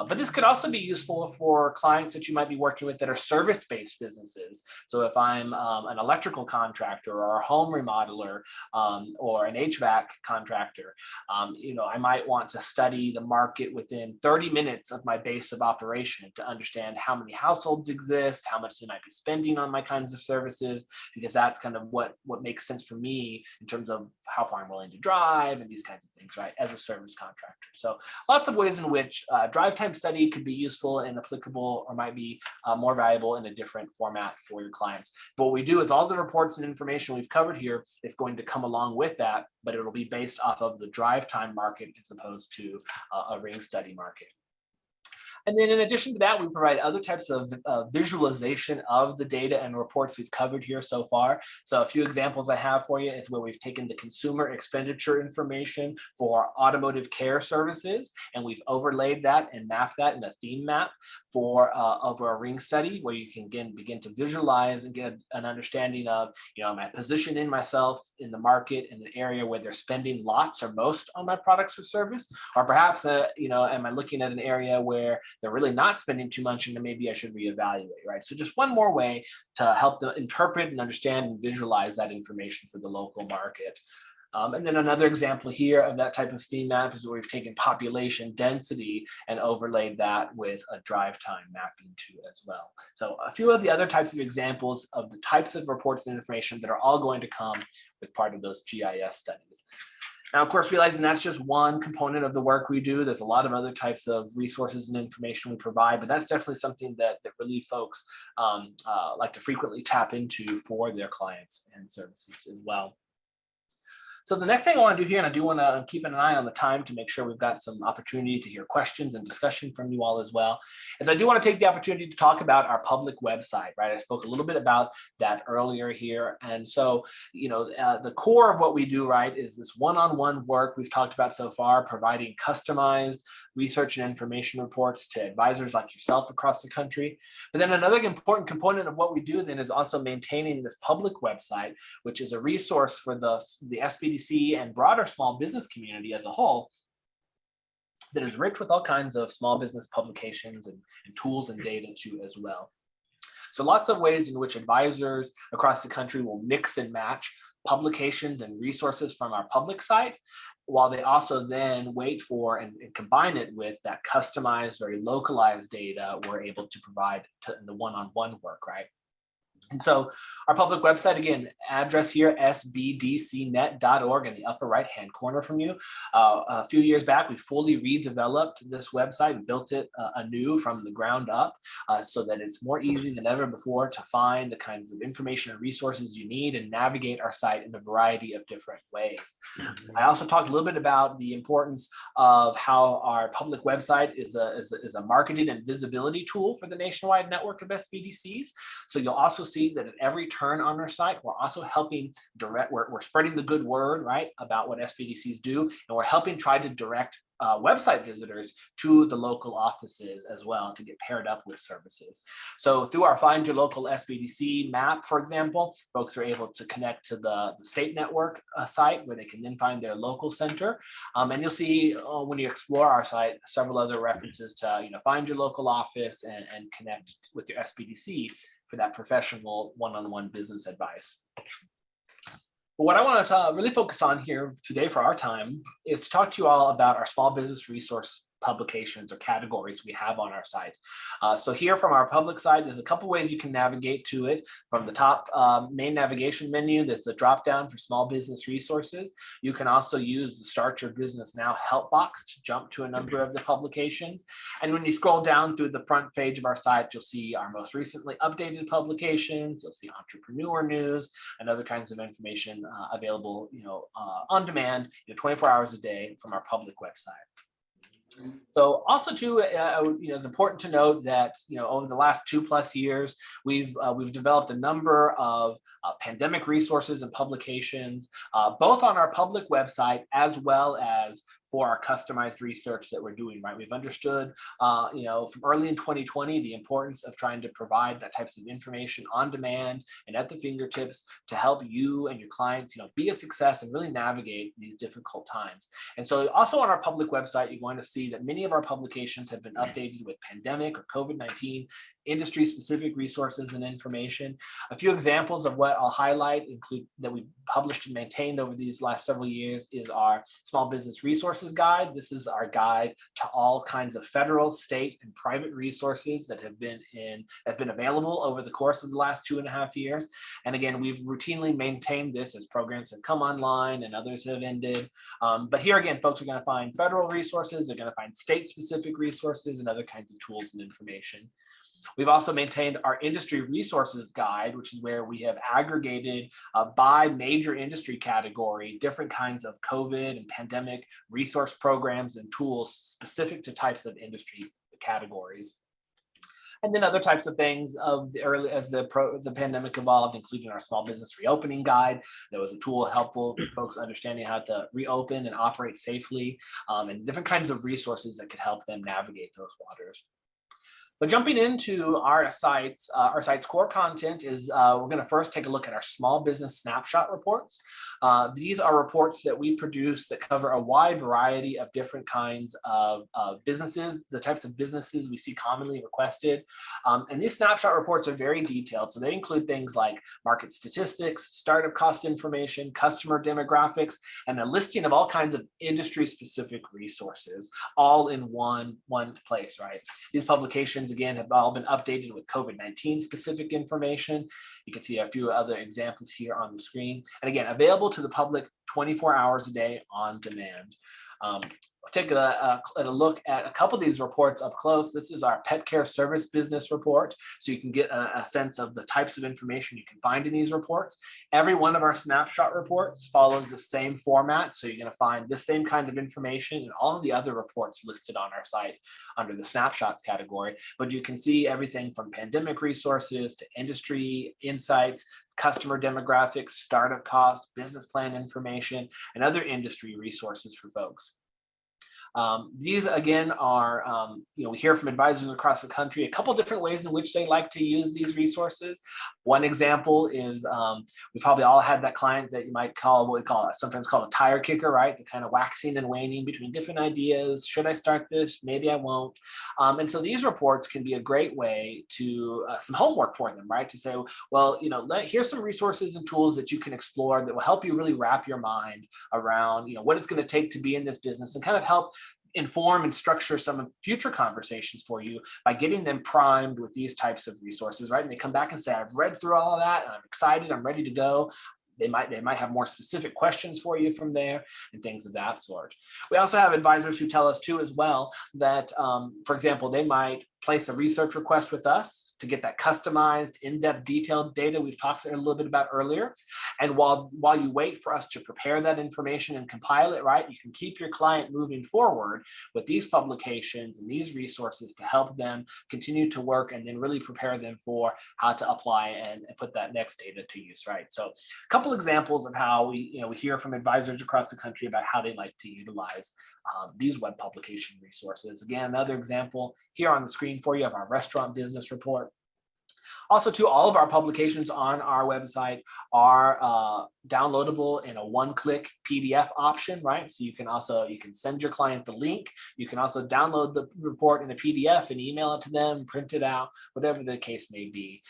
But this could also be useful for clients that you might be working with that are service-based businesses. So if I'm an electrical contractor or a home remodeler or an HVAC contractor, I might want to study the market within 30 minutes of my base of operation to understand how many households exist, how much they might be spending on my kinds of services, because that's kind of what makes sense for me in terms of how far I'm willing to drive and these kinds of things, right, as a service contractor. So lots of ways in which drive time study could be useful and applicable, or might be more valuable in a different format for your clients. But what we do is all the reports and information we've covered here is going to come along with that, but it'll be based off of the drive time market as opposed to a ring study market. And then in addition to that, we provide other types of visualization of the data and reports we've covered here so far. So a few examples I have for you is where we've taken the consumer expenditure information for automotive care services, and we've overlaid that and mapped that in a theme map for over a ring study, where you can again begin to visualize and get an understanding of, am I positioning myself in the market in an area where they're spending lots or most on my products or service, or perhaps am I looking at an area where they're really not spending too much and then maybe I should reevaluate, right? So just one more way to help them interpret and understand and visualize that information for the local market. And then another example here of that type of theme map is where we've taken population density and overlaid that with a drive time mapping too as well. So a few of the other types of examples of the types of reports and information that are all going to come with part of those GIS studies. Now, of course, realizing that's just one component of the work we do. There's a lot of other types of resources and information we provide, but that's definitely something that really folks like to frequently tap into for their clients and services as well. So the next thing I want to do here, and I do want to keep an eye on the time to make sure we've got some opportunity to hear questions and discussion from you all as well, is I do want to take the opportunity to talk about our public website, right? I spoke a little bit about that earlier here. And so, the core of what we do, right, is this one-on-one work we've talked about so far, providing customized research and information reports to advisors like yourself across the country. But then another important component of what we do then is also maintaining this public website, which is a resource for the SBDC and broader small business community as a whole, that is rich with all kinds of small business publications and tools and data too as well. So lots of ways in which advisors across the country will mix and match publications and resources from our public site, while they also then wait for and combine it with that customized, very localized data we're able to provide to the one-on-one work, right? And so our public website, again, address here, sbdcnet.org in the upper right-hand corner from you. A few years back, we fully redeveloped this website and built it anew from the ground up so that it's more easy than ever before to find the kinds of information and resources you need and navigate our site in a variety of different ways. I also talked a little bit about the importance of how our public website is a marketing and visibility tool for the nationwide network of SBDCs. So you'll also see that at every turn on our site, we're also helping we're spreading the good word, right, about what SBDCs do, and we're helping try to direct website visitors to the local offices as well to get paired up with services. So through our Find Your Local SBDC map, for example, folks are able to connect to the state network site where they can then find their local center. And you'll see when you explore our site, several other references to find your local office and connect with your SBDC for that professional one-on-one business advice. But what I want to really focus on here today for our time is to talk to you all about our small business resource publications or categories we have on our site. So here from our public side, there's a couple ways you can navigate to it. From the top main navigation menu, there's the drop down for small business resources. You can also use the Start Your Business Now help box to jump to a number of the publications. And when you scroll down through the front page of our site, you'll see our most recently updated publications. You'll see entrepreneur news and other kinds of information available, on demand, 24 hours a day from our public website. So also too, it's important to note that over the last 2+ years, we've developed a number of pandemic resources and publications, both on our public website as well as for our customized research that we're doing, right? We've understood, from early in 2020, the importance of trying to provide that types of information on demand and at the fingertips to help you and your clients, be a success and really navigate these difficult times. And so also on our public website, you're going to see that many of our publications have been updated with pandemic or COVID-19 industry-specific resources and information. A few examples of what I'll highlight include that we've published and maintained over these last several years is our Small Business Resources Guide. This is our guide to all kinds of federal, state, and private resources that have been available over the course of the last 2.5 years. And again, we've routinely maintained this as programs have come online and others have ended. But here again, folks are going to find federal resources, they're going to find state-specific resources and other kinds of tools and information. We've also maintained our industry resources guide, which is where we have aggregated by major industry category, different kinds of COVID and pandemic resource programs and tools specific to types of industry categories. And then other types of things as the pandemic evolved, including our small business reopening guide. That was a tool helpful for folks understanding how to reopen and operate safely, and different kinds of resources that could help them navigate those waters. But jumping into our site's core content is we're going to first take a look at our small business snapshot reports. These are reports that we produce that cover a wide variety of different kinds of businesses, the types of businesses we see commonly requested. And these snapshot reports are very detailed. So they include things like market statistics, startup cost information, customer demographics, and a listing of all kinds of industry-specific resources, all in one place, right? These publications, again, have all been updated with COVID-19 specific information. You can see a few other examples here on the screen. And again, available to the public 24 hours a day on demand. Take a look at a couple of these reports up close. This is our pet care service business report. So you can get a sense of the types of information you can find in these reports. Every one of our snapshot reports follows the same format. So you're going to find the same kind of information in all of the other reports listed on our site under the snapshots category. But you can see everything from pandemic resources to industry insights, customer demographics, startup costs, business plan information, and other industry resources for folks. These again are, we hear from advisors across the country, a couple different ways in which they like to use these resources. One example is we probably all had that client that you might call what we call sometimes called a tire kicker, right? The kind of waxing and waning between different ideas. Should I start this? Maybe I won't. And so these reports can be a great way to some homework for them, right? To say, well, here's some resources and tools that you can explore that will help you really wrap your mind around, what it's going to take to be in this business and kind of help inform and structure some of future conversations for you by getting them primed with these types of resources, right? And they come back and say, I've read through all of that and I'm excited, I'm ready to go. They might have more specific questions for you from there and things of that sort. We also have advisors who tell us too as well that, for example, they might place a research request with us to get that customized, in-depth, detailed data we've talked a little bit about earlier. And while you wait for us to prepare that information and compile it, right, you can keep your client moving forward with these publications and these resources to help them continue to work and then really prepare them for how to apply and put that next data to use, right? So a couple examples of how we hear from advisors across the country about how they like to utilize these web publication resources. Again, another example here on the screen for you of our restaurant business report. Also, too, all of our publications on our website are downloadable in a one-click PDF option, right? So you can send your client the link. You can also download the report in a PDF and email it to them, print it out, whatever the case may be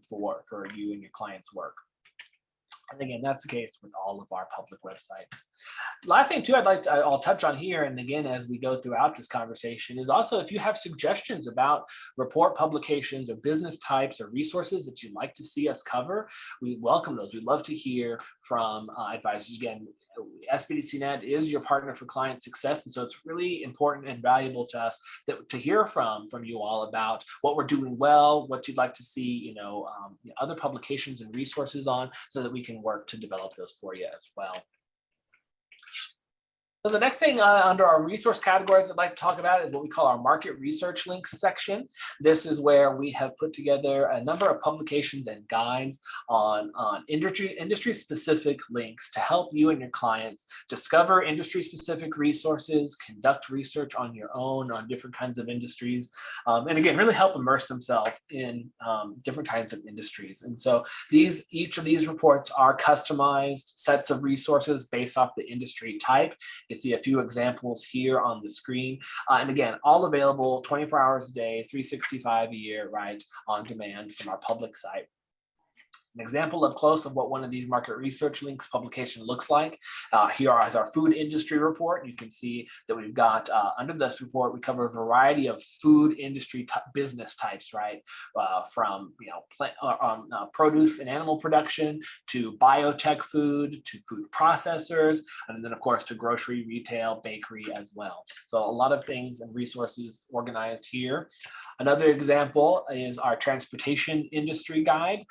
for you and your client's work. And again, that's the case with all of our public websites. Last thing too, I'll touch on here, and again, as we go throughout this conversation, is also if you have suggestions about report publications or business types or resources that you'd like to see us cover, we welcome those. We'd love to hear from advisors. Again, SBDC Net is your partner for client success, and so it's really important and valuable to us to hear from you all about what we're doing well, what you'd like to see, other publications and resources on, so that we can work to develop those for you as well. So the next thing under our resource categories I'd like to talk about is what we call our market research links section. This is where we have put together a number of publications and guides on industry-specific links to help you and your clients discover industry-specific resources, conduct research on your own on different kinds of industries, and again, really help immerse themselves in different kinds of industries. And so each of these reports are customized sets of resources based off the industry type. You can see a few examples here on the screen. And again, all available 24 hours a day, 365 a year, right, on demand from our public site. An example up close of what one of these market research links publication looks like. Here is our food industry report. You can see that we've got under this report, we cover a variety of food industry business types, right? From produce and animal production to biotech food to food processors, and then of course to grocery, retail, bakery as well. So a lot of things and resources organized here. Another example is our transportation industry guide.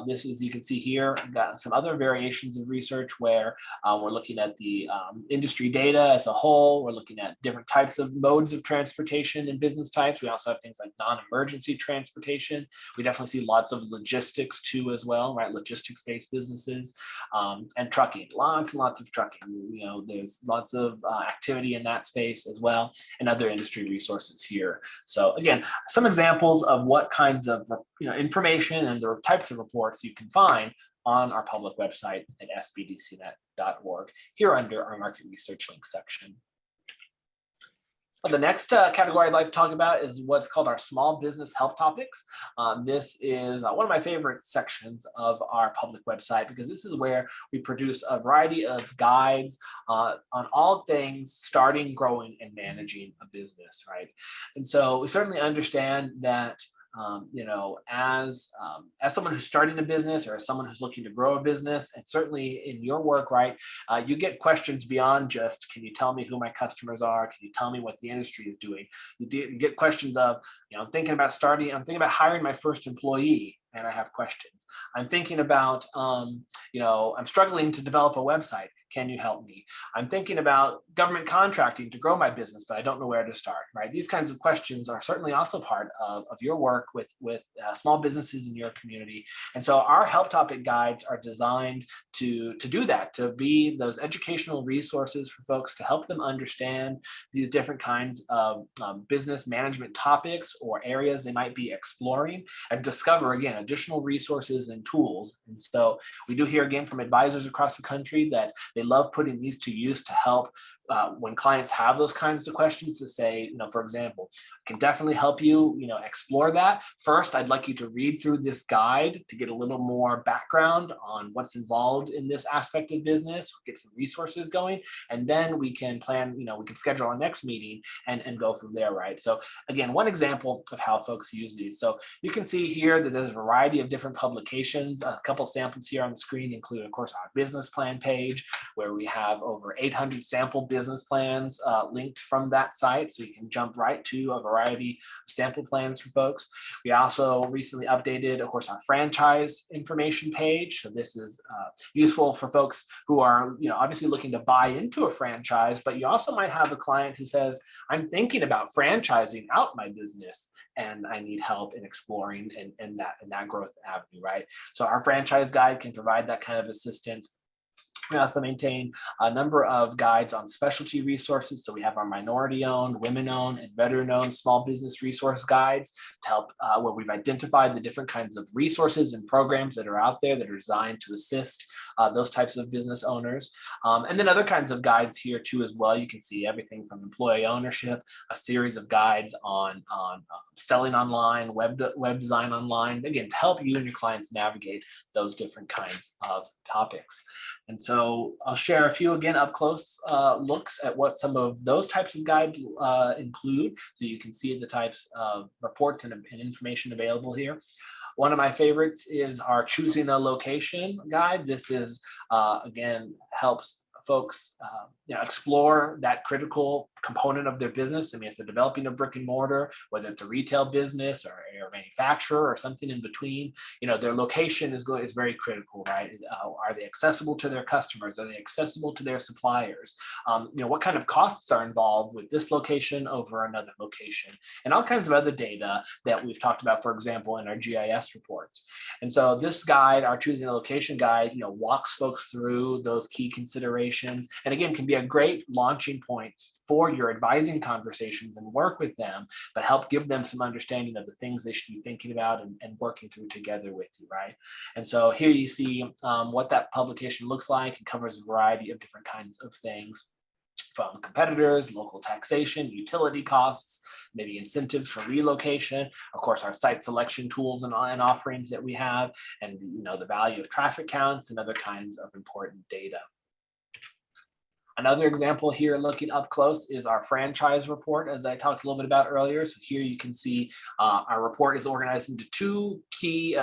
This is, you can see here, got some other variations of research where we're looking at the industry data as a whole. We're looking at different types of modes of transportation and business types. We also have things like non-emergency transportation. We definitely see lots of logistics too as well, right? Logistics-based businesses and trucking, lots and lots of trucking. There's lots of activity in that space as well, and other industry resources here. So again, some examples of what kinds of information and the types of reports you can find on our public website at sbdcnet.org here under our market research links section. The next category I'd like to talk about is what's called our small business health topics. This is one of my favorite sections of our public website because this is where we produce a variety of guides on all things starting, growing, and managing a business, right? And so we certainly understand that as someone who's starting a business or as someone who's looking to grow a business, and certainly in your work, right, you get questions beyond just, can you tell me who my customers are? Can you tell me what the industry is doing? You get questions of, I'm thinking about hiring my first employee, and I have questions. I'm thinking about, I'm struggling to develop a website. Can you help me? I'm thinking about government contracting to grow my business, but I don't know where to start, right? These kinds of questions are certainly also part of your work with small businesses in your community. And so our help topic guides are designed to do that, to be those educational resources for folks to help them understand these different kinds of business management topics or areas they might be exploring, and discover, again, additional resources and tools. And so we do hear again from advisors across the country that they love putting these to use to help when clients have those kinds of questions, to say, for example, can definitely help you, explore that. First, I'd like you to read through this guide to get a little more background on what's involved in this aspect of business, get some resources going, and then we can plan, we can schedule our next meeting and go from there, right? So again, one example of how folks use these. So you can see here that there's a variety of different publications. A couple samples here on the screen include, of course, our business plan page, where we have over 800 sample business plans linked from that site. So you can jump right to a variety of sample plans for folks. We also recently updated, of course, our franchise information page. So this is useful for folks who are, obviously looking to buy into a franchise, but you also might have a client who says, I'm thinking about franchising out my business and I need help in exploring and that growth avenue, right? So our franchise guide can provide that kind of assistance. We also maintain a number of guides on specialty resources. So we have our minority-owned, women-owned, and veteran-owned small business resource guides to help where we've identified the different kinds of resources and programs that are out there that are designed to assist those types of business owners. And then other kinds of guides here too as well. You can see everything from employee ownership, a series of guides on selling online, web design online, again, to help you and your clients navigate those different kinds of topics. And so I'll share a few, again, up close looks at what some of those types of guides include. So you can see the types of reports and information available here. One of my favorites is our Choosing a Location guide. This is, again, helps folks explore that critical component of their business. I mean, if they're developing a brick and mortar, whether it's a retail business or a manufacturer or something in between, their location is very critical, right? Are they accessible to their customers? Are they accessible to their suppliers? What kind of costs are involved with this location over another location? And all kinds of other data that we've talked about, for example, in our GIS reports. And so this guide, our Choosing a Location guide, walks folks through those key considerations, and again, can be a great launching point for your advising conversations and work with them, but help give them some understanding of the things they should be thinking about and working through together with you, right? And so here you see what that publication looks like. It covers a variety of different kinds of things, from competitors, local taxation, utility costs, maybe incentives for relocation, of course, our site selection tools and offerings that we have, and the value of traffic counts and other kinds of important data. Another example here, looking up close, is our franchise report, as I talked a little bit about earlier. So here you can see our report is organized into two key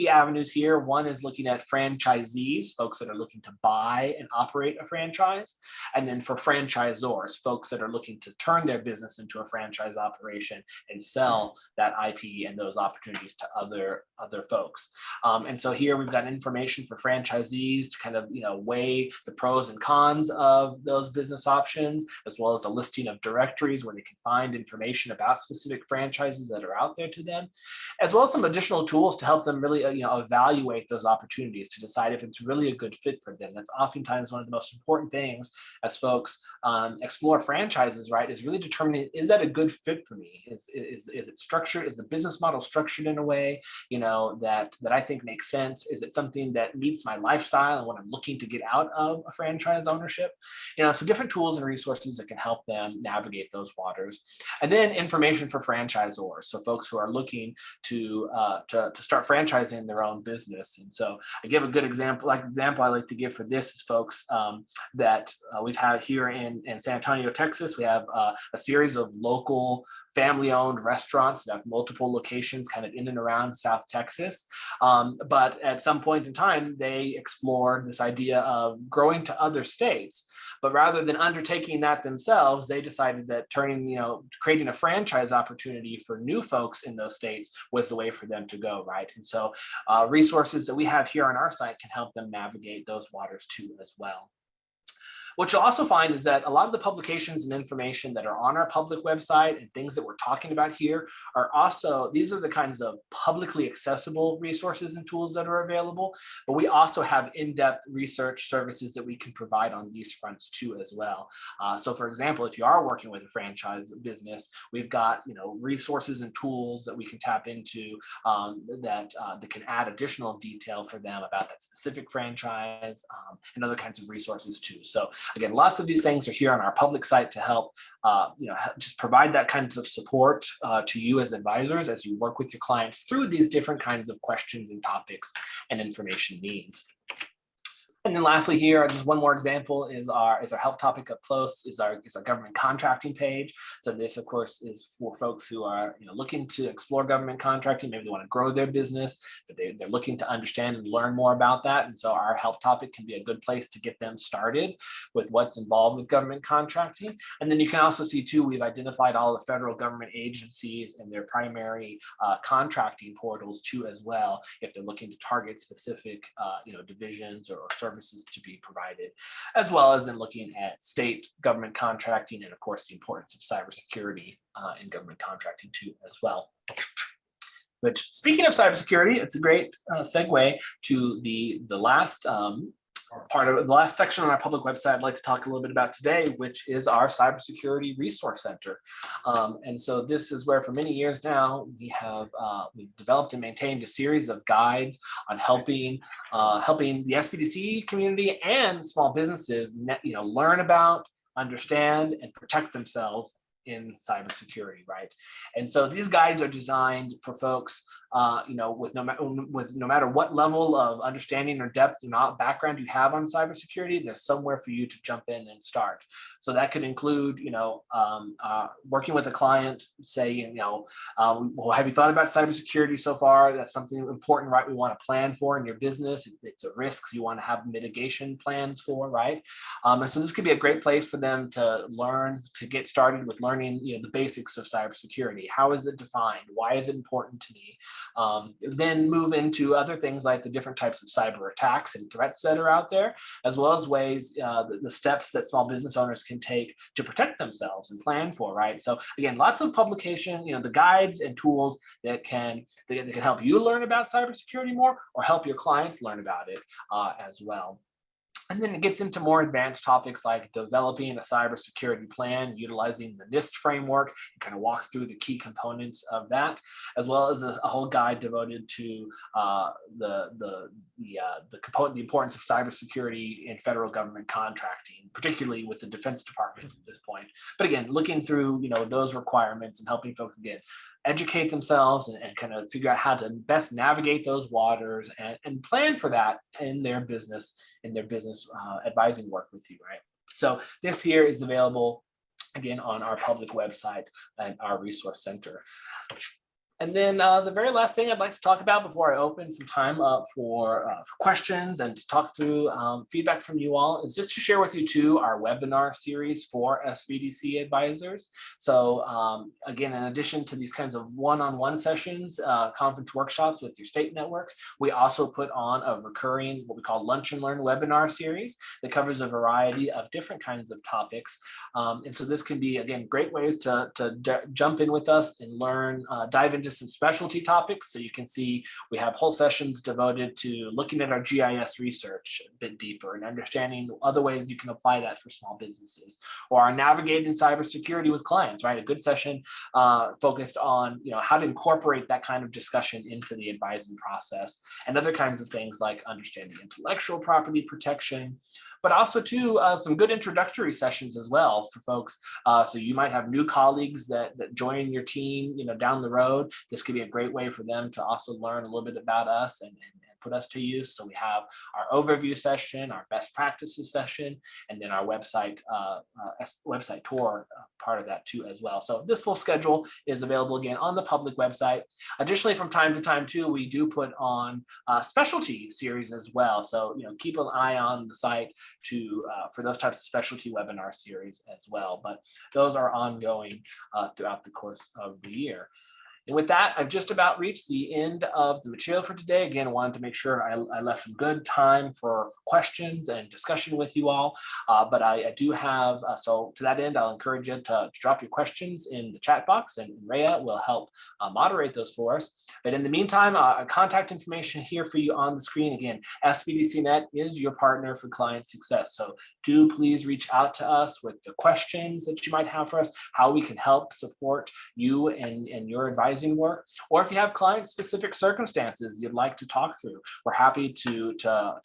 avenues here. One is looking at franchisees, folks that are looking to buy and operate a franchise. And then for franchisors, folks that are looking to turn their business into a franchise operation and sell that IP and those opportunities to other folks. And so here we've got information for franchisees to kind of weigh the pros and cons of of those business options, as well as a listing of directories where they can find information about specific franchises that are out there to them, as well as some additional tools to help them really evaluate those opportunities to decide if it's really a good fit for them. That's oftentimes one of the most important things as folks explore franchises, right? Is really determining, is that a good fit for me? Is it structured? Is the business model structured in a way, that I think makes sense? Is it something that meets my lifestyle and what I'm looking to get out of a franchise ownership? So different tools and resources that can help them navigate those waters. And then information for franchisors. So folks who are looking to start franchising their own business. And so I give a good example. I like to give for this is folks that we've had here in San Antonio, Texas. We have a series of local family-owned restaurants that have multiple locations kind of in and around South Texas. But at some point in time, they explored this idea of growing to other states. But rather than undertaking that themselves, they decided that creating a franchise opportunity for new folks in those states was the way for them to go, right? And so resources that we have here on our site can help them navigate those waters too as well. What you'll also find is that a lot of the publications and information that are on our public website and things that we're talking about here are also, these are the kinds of publicly accessible resources and tools that are available, but we also have in-depth research services that we can provide on these fronts too as well. So for example, if you are working with a franchise business, we've got resources and tools that we can tap into that can add additional detail for them about that specific franchise and other kinds of resources too. So again, lots of these things are here on our public site to help, just provide that kinds of support to you as advisors as you work with your clients through these different kinds of questions and topics and information needs. And then lastly here, just one more example is our help topic up close is our government contracting page. So this, of course, is for folks who are looking to explore government contracting. Maybe they want to grow their business, but they're looking to understand and learn more about that. And so our help topic can be a good place to get them started with what's involved with government contracting. And then you can also see too, we've identified all the federal government agencies and their primary contracting portals too as well, if they're looking to target specific divisions or services to be provided, as well as in looking at state government contracting and of course the importance of cybersecurity in government contracting too as well. Which, speaking of cybersecurity, it's a great segue to the last part of the last section on our public website I'd like to talk a little bit about today, which is our Cybersecurity Resource Center. And so this is where for many years now we've developed and maintained a series of guides on helping the SBDC community and small businesses learn about, understand, and protect themselves in cybersecurity, right? And so these guides are designed for folks with no matter what level of understanding or depth or background you have on cybersecurity, there's somewhere for you to jump in and start. So that could include, working with a client, say, well, have you thought about cybersecurity so far? That's something important, right? We want to plan for in your business. It's a risk you want to have mitigation plans for, right? And so this could be a great place for them to learn, to get started with learning, the basics of cybersecurity. How is it defined? Why is it important to me? Then move into other things like the different types of cyber attacks and threats that are out there, as well as ways, the steps that small business owners can take to protect themselves and plan for, right? So again, lots of publication, the guides and tools that can help you learn about cybersecurity more or help your clients learn about it as well. And then it gets into more advanced topics like developing a cybersecurity plan, utilizing the NIST framework, and kind of walks through the key components of that, as well as a whole guide devoted to the importance of cybersecurity in federal government contracting, particularly with the Defense Department at this point. But again, looking through those requirements and helping folks again educate themselves and kind of figure out how to best navigate those waters and plan for that in their business advising work with you, right? So this here is available again on our public website and our resource center. And then the very last thing I'd like to talk about before I open some time up for questions and to talk through feedback from you all is just to share with you too our webinar series for SBDC advisors. So again, in addition to these kinds of one-on-one sessions, conference workshops with your state networks, we also put on a recurring what we call Lunch and Learn webinar series that covers a variety of different kinds of topics. And so this can be, again, great ways to jump in with us and learn, dive into some specialty topics. So you can see we have whole sessions devoted to looking at our GIS research a bit deeper and understanding other ways you can apply that for small businesses, or our navigating cybersecurity with clients, right? A good session focused on, how to incorporate that kind of discussion into the advising process, and other kinds of things like understanding intellectual property protection, but also too some good introductory sessions as well for folks. So you might have new colleagues that join your team, down the road. This could be a great way for them to also learn a little bit about us and put us to use. So we have our overview session, our best practices session, and then our website tour part of that too as well. So this full schedule is available again on the public website. Additionally, from time to time too, we do put on specialty series as well. So keep an eye on the site for those types of specialty webinar series as well. But those are ongoing throughout the course of the year. And with that, I've just about reached the end of the material for today. Again, wanted to make sure I left some good time for questions and discussion with you all. But I do have, so to that end, I'll encourage you to drop your questions in the chat box, and Rhea will help moderate those for us. But in the meantime, contact information here for you on the screen. Again, SBDCnet is your partner for client success. So do please reach out to us with the questions that you might have for us, how we can help support you and your advising work, or if you have client specific circumstances you'd like to talk through, we're happy to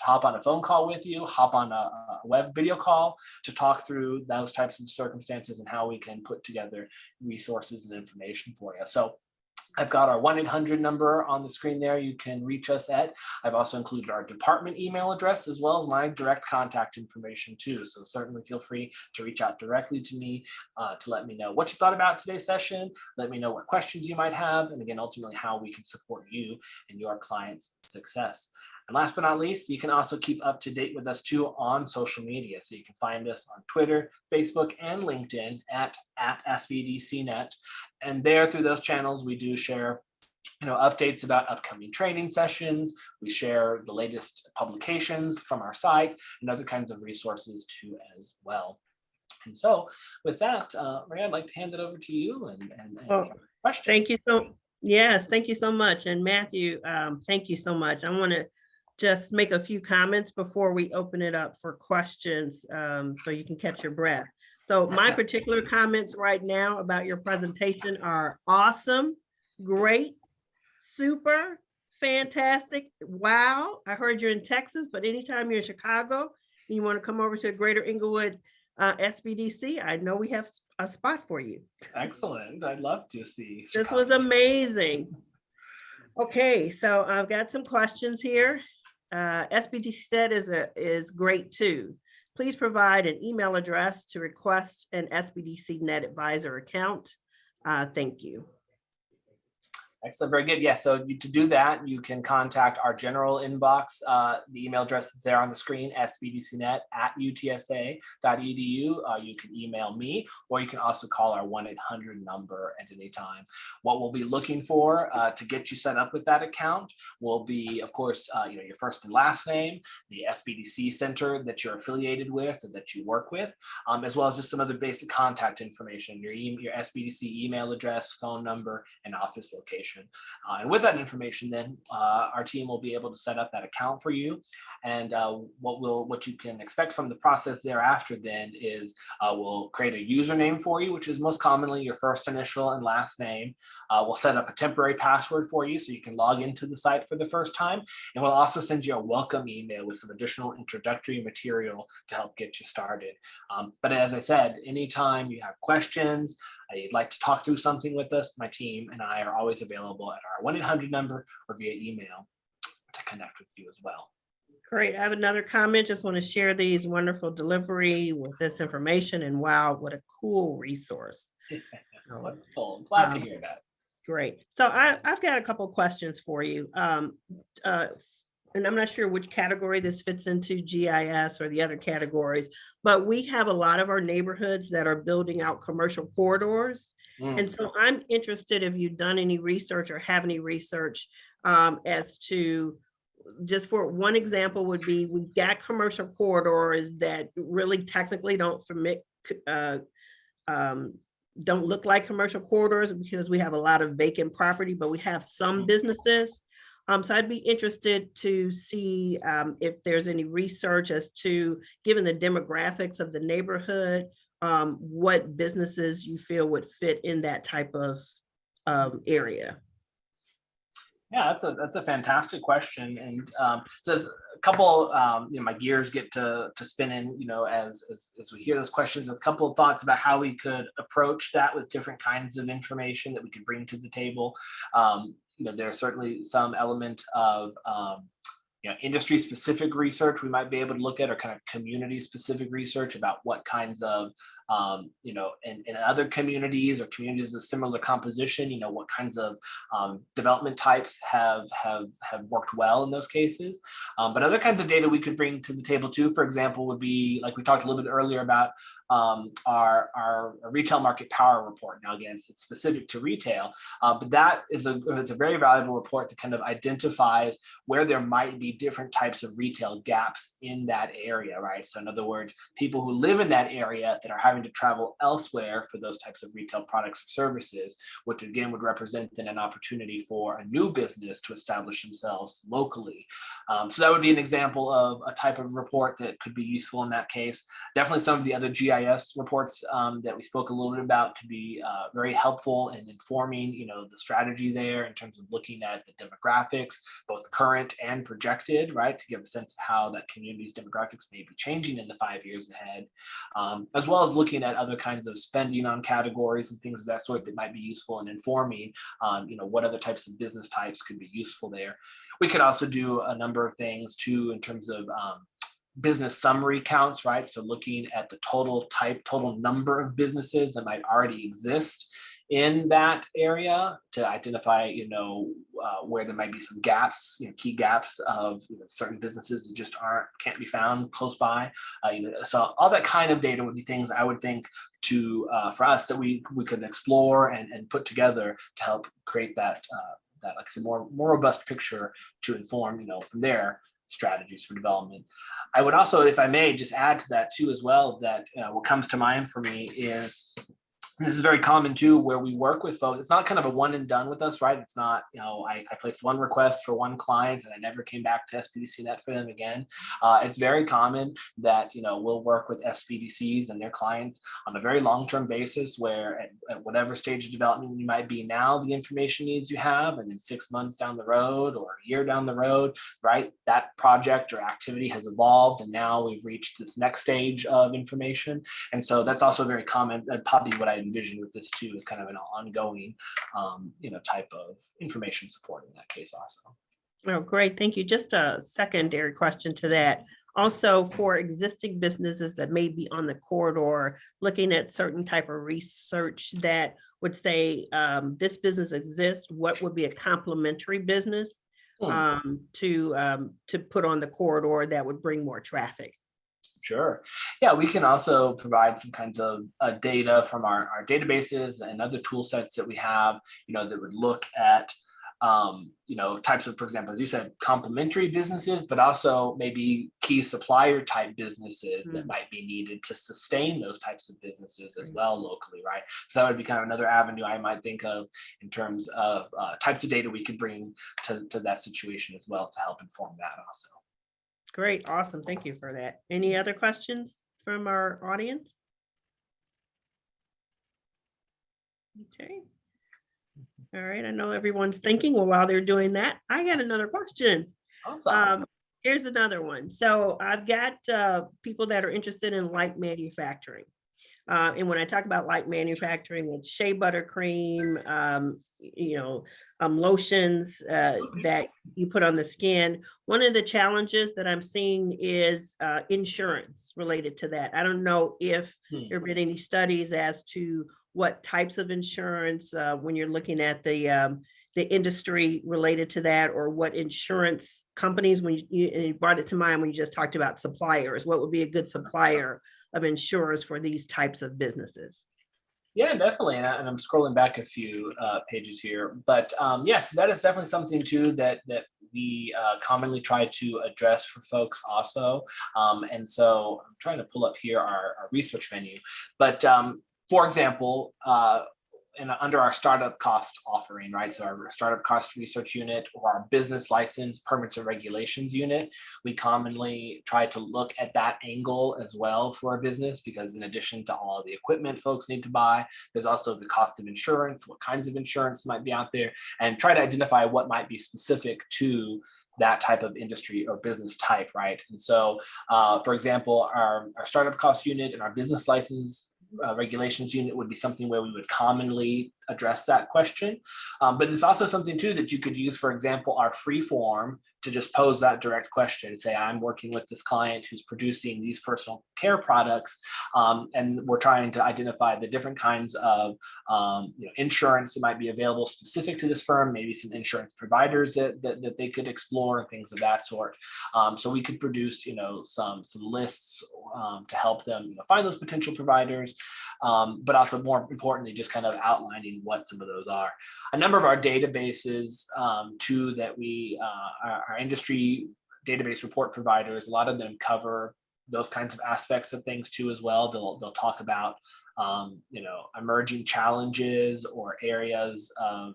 hop on a phone call with you, hop on a web video call to talk through those types of circumstances and how we can put together resources and information for you. So I've got our 1-800 number on the screen there you can reach us at. I've also included our department email address as well as my direct contact information too. So certainly feel free to reach out directly to me to let me know what you thought about today's session. Let me know what questions you might have. And again, ultimately how we can support you and your clients' success. And last but not least, you can also keep up to date with us too on social media. So you can find us on Twitter, Facebook, and LinkedIn at SBDCnet. And there, through those channels, we do share updates about upcoming training sessions. We share the latest publications from our site and other kinds of resources too as well. And so with that, Maria, I'd like to hand it over to you and questions. Thank you thank you so much. And Matthew, thank you so much. I want to just make a few comments before we open it up for questions, so you can catch your breath. So my particular comments right now about your presentation are awesome, great, super, fantastic. Wow, I heard you're in Texas, but anytime you're in Chicago, and you want to come over to Greater Inglewood SBDC, I know we have a spot for you. Excellent. I'd love to see This Chicago. was amazing. Okay, so I've got some questions here. SBDC is great too. Please provide an email address to request an SBDC Net Advisor account. Thank you. Excellent, very good. Yes, so to do that, you can contact our general inbox. The email address is there on the screen, sbdcnet@utsa.edu. You can email me, or you can also call our 1-800 number at any time. What we'll be looking for to get you set up with that account will be, of course, your first and last name, the SBDC center that you're affiliated with or that you work with, as well as just some other basic contact information, your SBDC email address, phone number, and office location. And with that information, then our team will be able to set up that account for you. And what you can expect from the process thereafter then is we'll create a username for you, which is most commonly your first initial and last name. We'll set up a temporary password for you so you can log into the site for the first time. And we'll also send you a welcome email with some additional introductory material to help get you started. But as I said, anytime you have questions, you'd like to talk through something with us, my team and I are always available at our 1-800 number or via email to connect with you as well. Great. I have another comment. Just want to share these wonderful delivery with this information, and wow, what a cool resource. Wonderful. I'm glad to hear that. Great. So I've got a couple of questions for you. And I'm not sure which category this fits into, GIS or the other categories, but we have a lot of our neighborhoods that are building out commercial corridors. And so I'm interested if you've done any research or have any research as to, just for one example would be, we've got commercial corridors that really technically don't don't look like commercial corridors because we have a lot of vacant property, but we have some businesses. So I'd be interested to see if there's any research as to, given the demographics of the neighborhood, what businesses you feel would fit in that type of area. Yeah, that's a fantastic question, and so there's a couple. My gears get to spinning. As we hear those questions, there's a couple of thoughts about how we could approach that with different kinds of information that we could bring to the table. There's certainly some element of industry specific research we might be able to look at, or kind of community specific research about what kinds of in other communities or communities of similar composition, what kinds of development types have worked well in those cases. But other kinds of data we could bring to the table too, for example, would be, like we talked a little bit earlier about our retail market power report. Now, again, it's specific to retail, but that is it's a very valuable report that kind of identifies where there might be different types of retail gaps in that area, right? So in other words, people who live in that area that are having to travel elsewhere for those types of retail products or services, which again would represent then an opportunity for a new business to establish themselves locally. So that would be an example of a type of report that could be useful in that case. Definitely some of the other GIS reports that we spoke a little bit about could be very helpful in informing, the strategy there in terms of looking at the demographics, both current and projected, right, to give a sense of how that community's demographics may be changing in the 5 years ahead, as well as looking at other kinds of spending on categories and things of that sort that might be useful in informing, what other types of business types could be useful there. We could also do a number of things too in terms of business summary counts, right? So looking at the total number of businesses that might already exist in that area to identify, where there might be some gaps, key gaps of certain businesses that just can't be found close by. So all that kind of data would be things I would think to for us that we could explore and put together to help create that like I said, more robust picture to inform, from there, strategies for development. I would also, if I may, just add to that too as well, that what comes to mind for me is, this is very common too, where we work with folks. It's not kind of a one and done with us, right? It's not, I placed one request for one client and I never came back to SBDC Net for them again. It's very common that, we'll work with SBDCs and their clients on a very long-term basis, where at whatever stage of development you might be now, the information needs you have, and then 6 months down the road or a year down the road, right, that project or activity has evolved and now we've reached this next stage of information. And so that's also very common, probably what I envision with this too, is kind of an ongoing, type of information support in that case also. Oh, great. Thank you. Just a secondary question to that. Also, for existing businesses that may be on the corridor, looking at certain type of research that would say this business exists, what would be a complementary business to put on the corridor that would bring more traffic? Sure. Yeah, we can also provide some kinds of data from our databases and other tool sets that we have, that would look at, types of, for example, as you said, complementary businesses, but also maybe key supplier type businesses that might be needed to sustain those types of businesses as well locally, right? So that would be kind of another avenue I might think of in terms of types of data we could bring to that situation as well to help inform that also. Great. Awesome. Thank you for that. Any other questions from our audience? Okay. All right. I know everyone's thinking, well, while they're doing that, I got another question. Awesome. Here's another one. So I've got people that are interested in light manufacturing. And when I talk about light manufacturing, it's shea butter cream, lotions that you put on the skin. One of the challenges that I'm seeing is insurance related to that. I don't know if there have been any studies as to what types of insurance, when you're looking at the industry related to that, or what insurance companies, when you brought it to mind when you just talked about suppliers, what would be a good supplier of insurance for these types of businesses? Yeah, definitely. And I'm scrolling back a few pages here, but yes, that is definitely something too that we commonly try to address for folks also. And so I'm trying to pull up here our research menu, but for example, and under our startup cost offering, right? So our startup cost research unit or our business license permits and regulations unit, we commonly try to look at that angle as well for a business, because in addition to all of the equipment folks need to buy, there's also the cost of insurance, what kinds of insurance might be out there, and try to identify what might be specific to that type of industry or business type, right? And so, for example, our startup cost unit and our business license regulations unit would be something where we would commonly address that question. But it's also something too that you could use, for example, our free form to just pose that direct question. Say, I'm working with this client who's producing these personal care products, and we're trying to identify the different kinds of insurance that might be available specific to this firm, maybe some insurance providers that they could explore, things of that sort. So we could produce some lists to help them find those potential providers, but also more importantly, just kind of outlining what some of those are. A number of our databases too that we our industry database report providers, a lot of them cover those kinds of aspects of things too as well. They'll talk about emerging challenges or areas of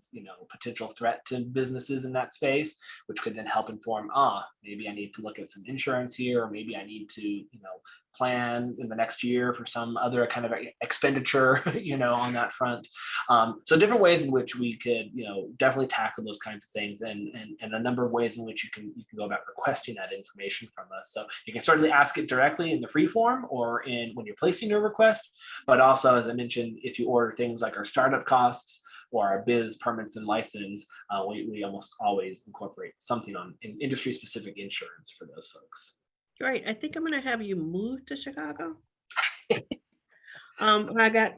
potential threat to businesses in that space, which could then help inform, maybe I need to look at some insurance here, or maybe I need to plan in the next year for some other kind of expenditure on that front. So different ways in which we could definitely tackle those kinds of things, and a number of ways in which you can go about requesting that information from us. So you can certainly ask it directly in the free form or when you're placing your request, but also, as I mentioned, if you order things like our startup costs or our biz permits and license, we almost always incorporate something on industry specific insurance for those folks. Great. I think I'm going to have you move to Chicago. I got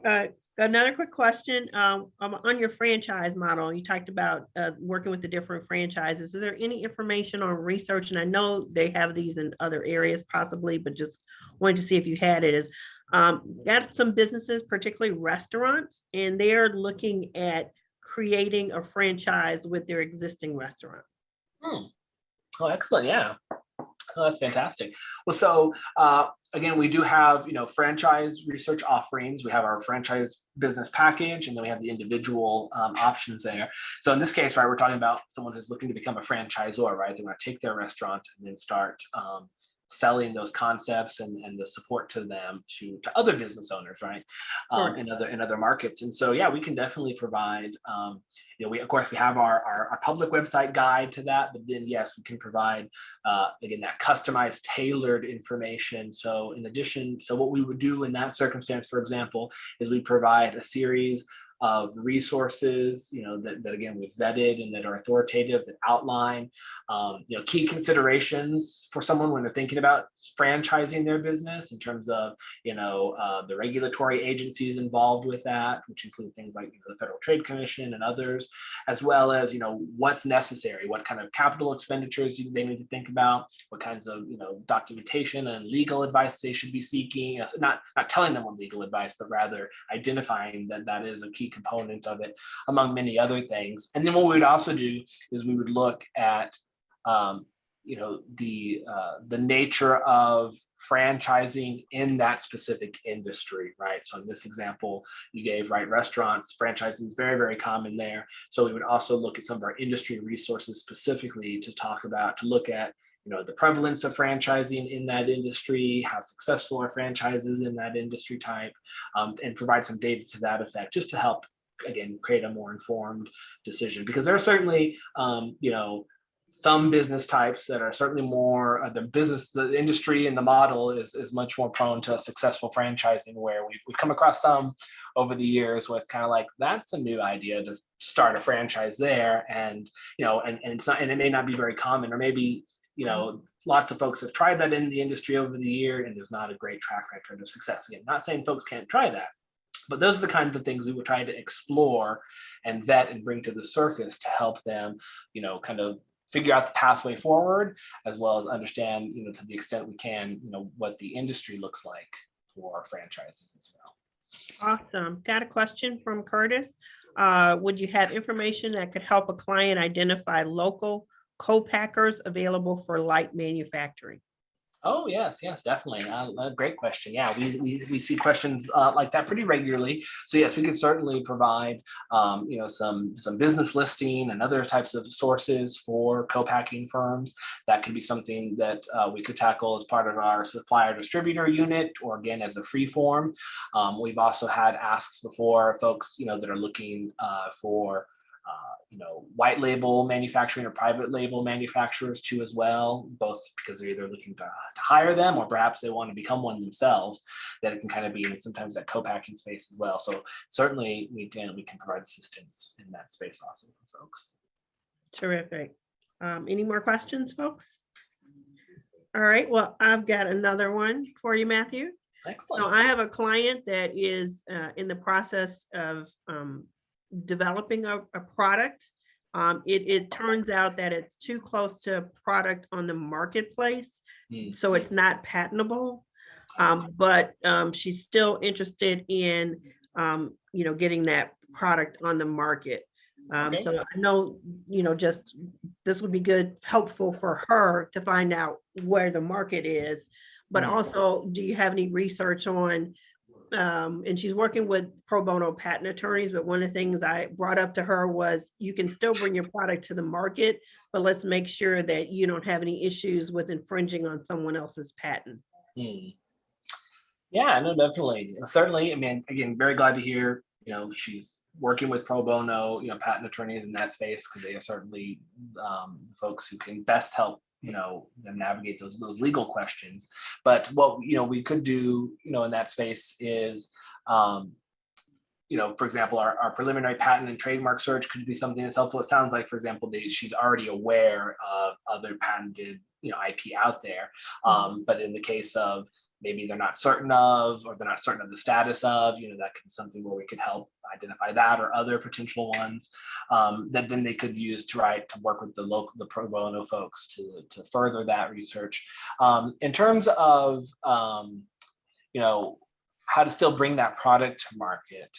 another quick question. On your franchise model, you talked about working with the different franchises. Is there any information on research? And I know they have these in other areas possibly, but just wanted to see if you had it. Got some businesses, particularly restaurants, and they're looking at creating a franchise with their existing restaurant. Oh, excellent. Yeah. Oh, that's fantastic. Well, so again, we do have franchise research offerings. We have our franchise business package, and then we have the individual options there. So in this case, right, we're talking about someone who's looking to become a franchisor, right? They want to take their restaurant and then start selling those concepts and the support to them to other business owners, right? Sure. in other markets. And so, yeah, we can definitely provide, we, of course, we have our public website guide to that, but then yes, we can provide, again, that customized, tailored information. So in addition, so what we would do in that circumstance, for example, is we provide a series of resources, that again, we've vetted and that are authoritative, that outline, key considerations for someone when they're thinking about franchising their business in terms of, the regulatory agencies involved with that, which include things like the Federal Trade Commission and others, as well as, what's necessary, what kind of capital expenditures they need to think about, what kinds of, documentation and legal advice they should be seeking, not telling them what legal advice, but rather identifying that is a key component of it, among many other things. And then what we would also do is we would look at the nature of franchising in that specific industry, right? So in this example you gave, right, restaurants, franchising is very, very common there. So we would also look at some of our industry resources specifically to look at the prevalence of franchising in that industry, how successful are franchises in that industry type, and provide some data to that effect, just to help, again, create a more informed decision. Because there are certainly, some business types that are certainly more, the industry and the model is much more prone to successful franchising, where we've come across some over the years where it's kind of like, that's a new idea to start a franchise there. And, it's not, and it may not be very common, or maybe, lots of folks have tried that in the industry over the year, and there's not a great track record of success. Again, not saying folks can't try that, But those are the kinds of things we would try to explore and vet and bring to the surface to help them, kind of figure out the pathway forward, as well as understand, to the extent we can, what the industry looks like for franchises as well. Awesome. Got a question from Curtis. Would you have information that could help a client identify local co-packers available for light manufacturing? Oh, yes, definitely. Great question. Yeah, we see questions like that pretty regularly. So yes, we can certainly provide, some business listing and other types of sources for co-packing firms. That could be something that we could tackle as part of our supplier distributor unit, or again, as a free form. We've also had asks before, folks, that are looking for white label manufacturing or private label manufacturers too as well, both because they're either looking to hire them or perhaps they want to become one themselves, that it can kind of be in sometimes that co-packing space as well. So certainly we can provide assistance in that space also for folks. Terrific. Any more questions, folks? All right, well, I've got another one for you, Matthew. Excellent. So I have a client that is in the process of developing a product. It turns out that it's too close to a product on the marketplace, so it's not patentable. But she's still interested in getting that product on the market. Okay. So I know, just this would be helpful for her to find out where the market is. But also, do you have any research on, and she's working with pro bono patent attorneys, but one of the things I brought up to her was you can still bring your product to the market, but let's make sure that you don't have any issues with infringing on someone else's patent. Yeah, no, definitely. Certainly. I mean, again, very glad to hear, she's working with pro bono, patent attorneys in that space, because they are certainly folks who can best help them navigate those legal questions. But what we could do in that space is for example, our preliminary patent and trademark search could be something that's helpful. It sounds like, for example, she's already aware of other patented IP out there, but in the case of maybe they're not certain of, or they're not certain of the status of, that could be something where we could help identify that or other potential ones that then they could use to work with the pro bono folks to further that research. In terms of, how to still bring that product to market.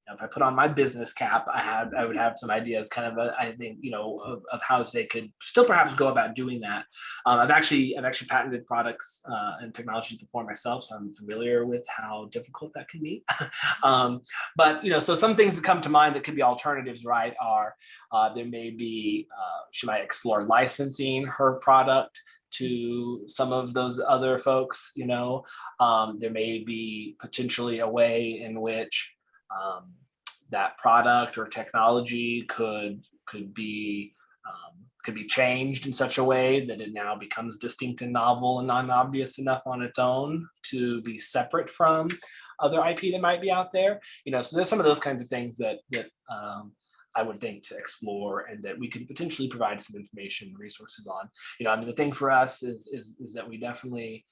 If I put on my business cap, I would have some ideas, kind of, I think, of how they could still perhaps go about doing that. I've actually patented products and technologies before myself, so I'm familiar with how difficult that can be. But so some things that come to mind that could be alternatives, right? Are there may be she might explore licensing her product to some of those other folks. There may be potentially a way in which that product or technology could be changed in such a way that it now becomes distinct and novel and non-obvious enough on its own to be separate from other IP that might be out there. So there's some of those kinds of things that I would think to explore, and that we could potentially provide some information and resources on. The thing for us is that we definitely,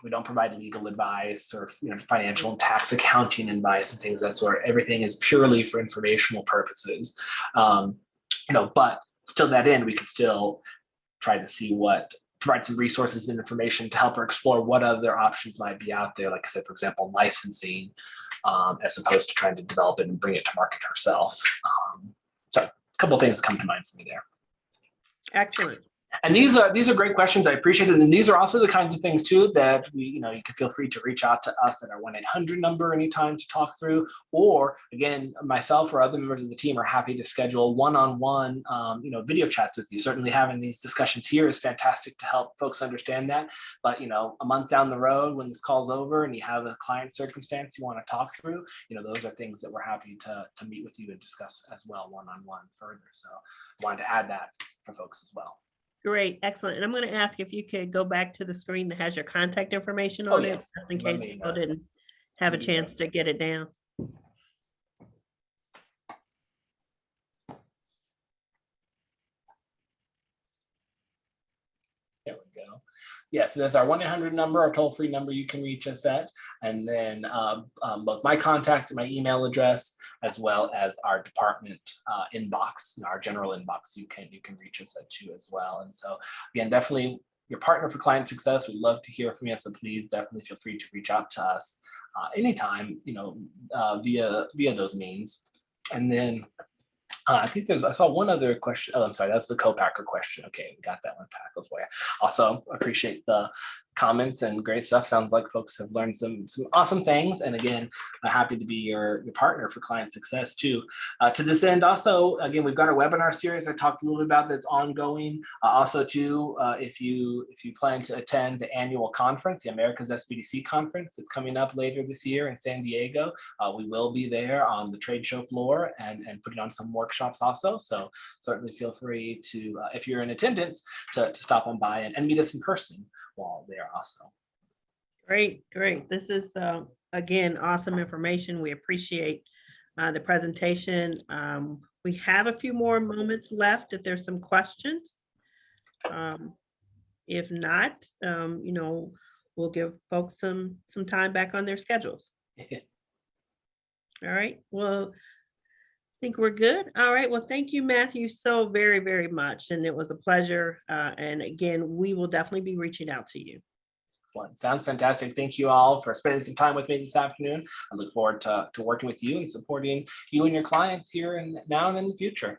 we don't provide legal advice or financial and tax accounting advice and things of that sort. Everything is purely for informational purposes. But still, that end, we could still try to provide some resources and information to help her explore what other options might be out there. Like I said, for example, licensing, as opposed to trying to develop it and bring it to market herself. So a couple of things come to mind for me there. Excellent. And these are great questions. I appreciate it. And these are also the kinds of things too that you can feel free to reach out to us at our 1-800 number anytime to talk through. Or again, myself or other members of the team are happy to schedule one-on-one, video chats with you. Certainly having these discussions here is fantastic to help folks understand that. But a month down the road, when this call's over and you have a client circumstance you want to talk through, those are things that we're happy to meet with you and discuss as well one-on-one further. So I wanted to add that for folks as well. Great, excellent. And I'm going to ask if you could go back to the screen that has your contact information on it, yes. just in case people didn't have a chance to get it down. There we go. Yeah, so that's our 1-800 number, our toll-free number you can reach us at. And then both my contact, my email address, as well as our department inbox, our general inbox, you can reach us at too as well. And so again, definitely your partner for client success. We'd love to hear from you. So please definitely feel free to reach out to us anytime, via those means. And then I think I saw one other question. Oh, I'm sorry, that's the co-packer question. Okay, we got that one tackled for you. Also, appreciate the comments and great stuff. Sounds like folks have learned some awesome things. And again, happy to be your partner for client success too. To this end, also, again, we've got our webinar series I talked a little bit about that's ongoing. Also too, if you plan to attend the annual conference, the America's SBDC conference, it's coming up later this year in San Diego. We will be there on the trade show floor and putting on some workshops also. So certainly feel free to, if you're in attendance, to stop on by and meet us in person while there also. Great. This is, again, awesome information. We appreciate the presentation. We have a few more moments left if there's some questions. If not, we'll give folks some time back on their schedules. All right. Well, I think we're good. All right. Well, thank you, Matthew, so very, very much. And it was a pleasure. And again, we will definitely be reaching out to you. Sounds fantastic. Thank you all for spending some time with me this afternoon. I look forward to working with you and supporting you and your clients here and now and in the future.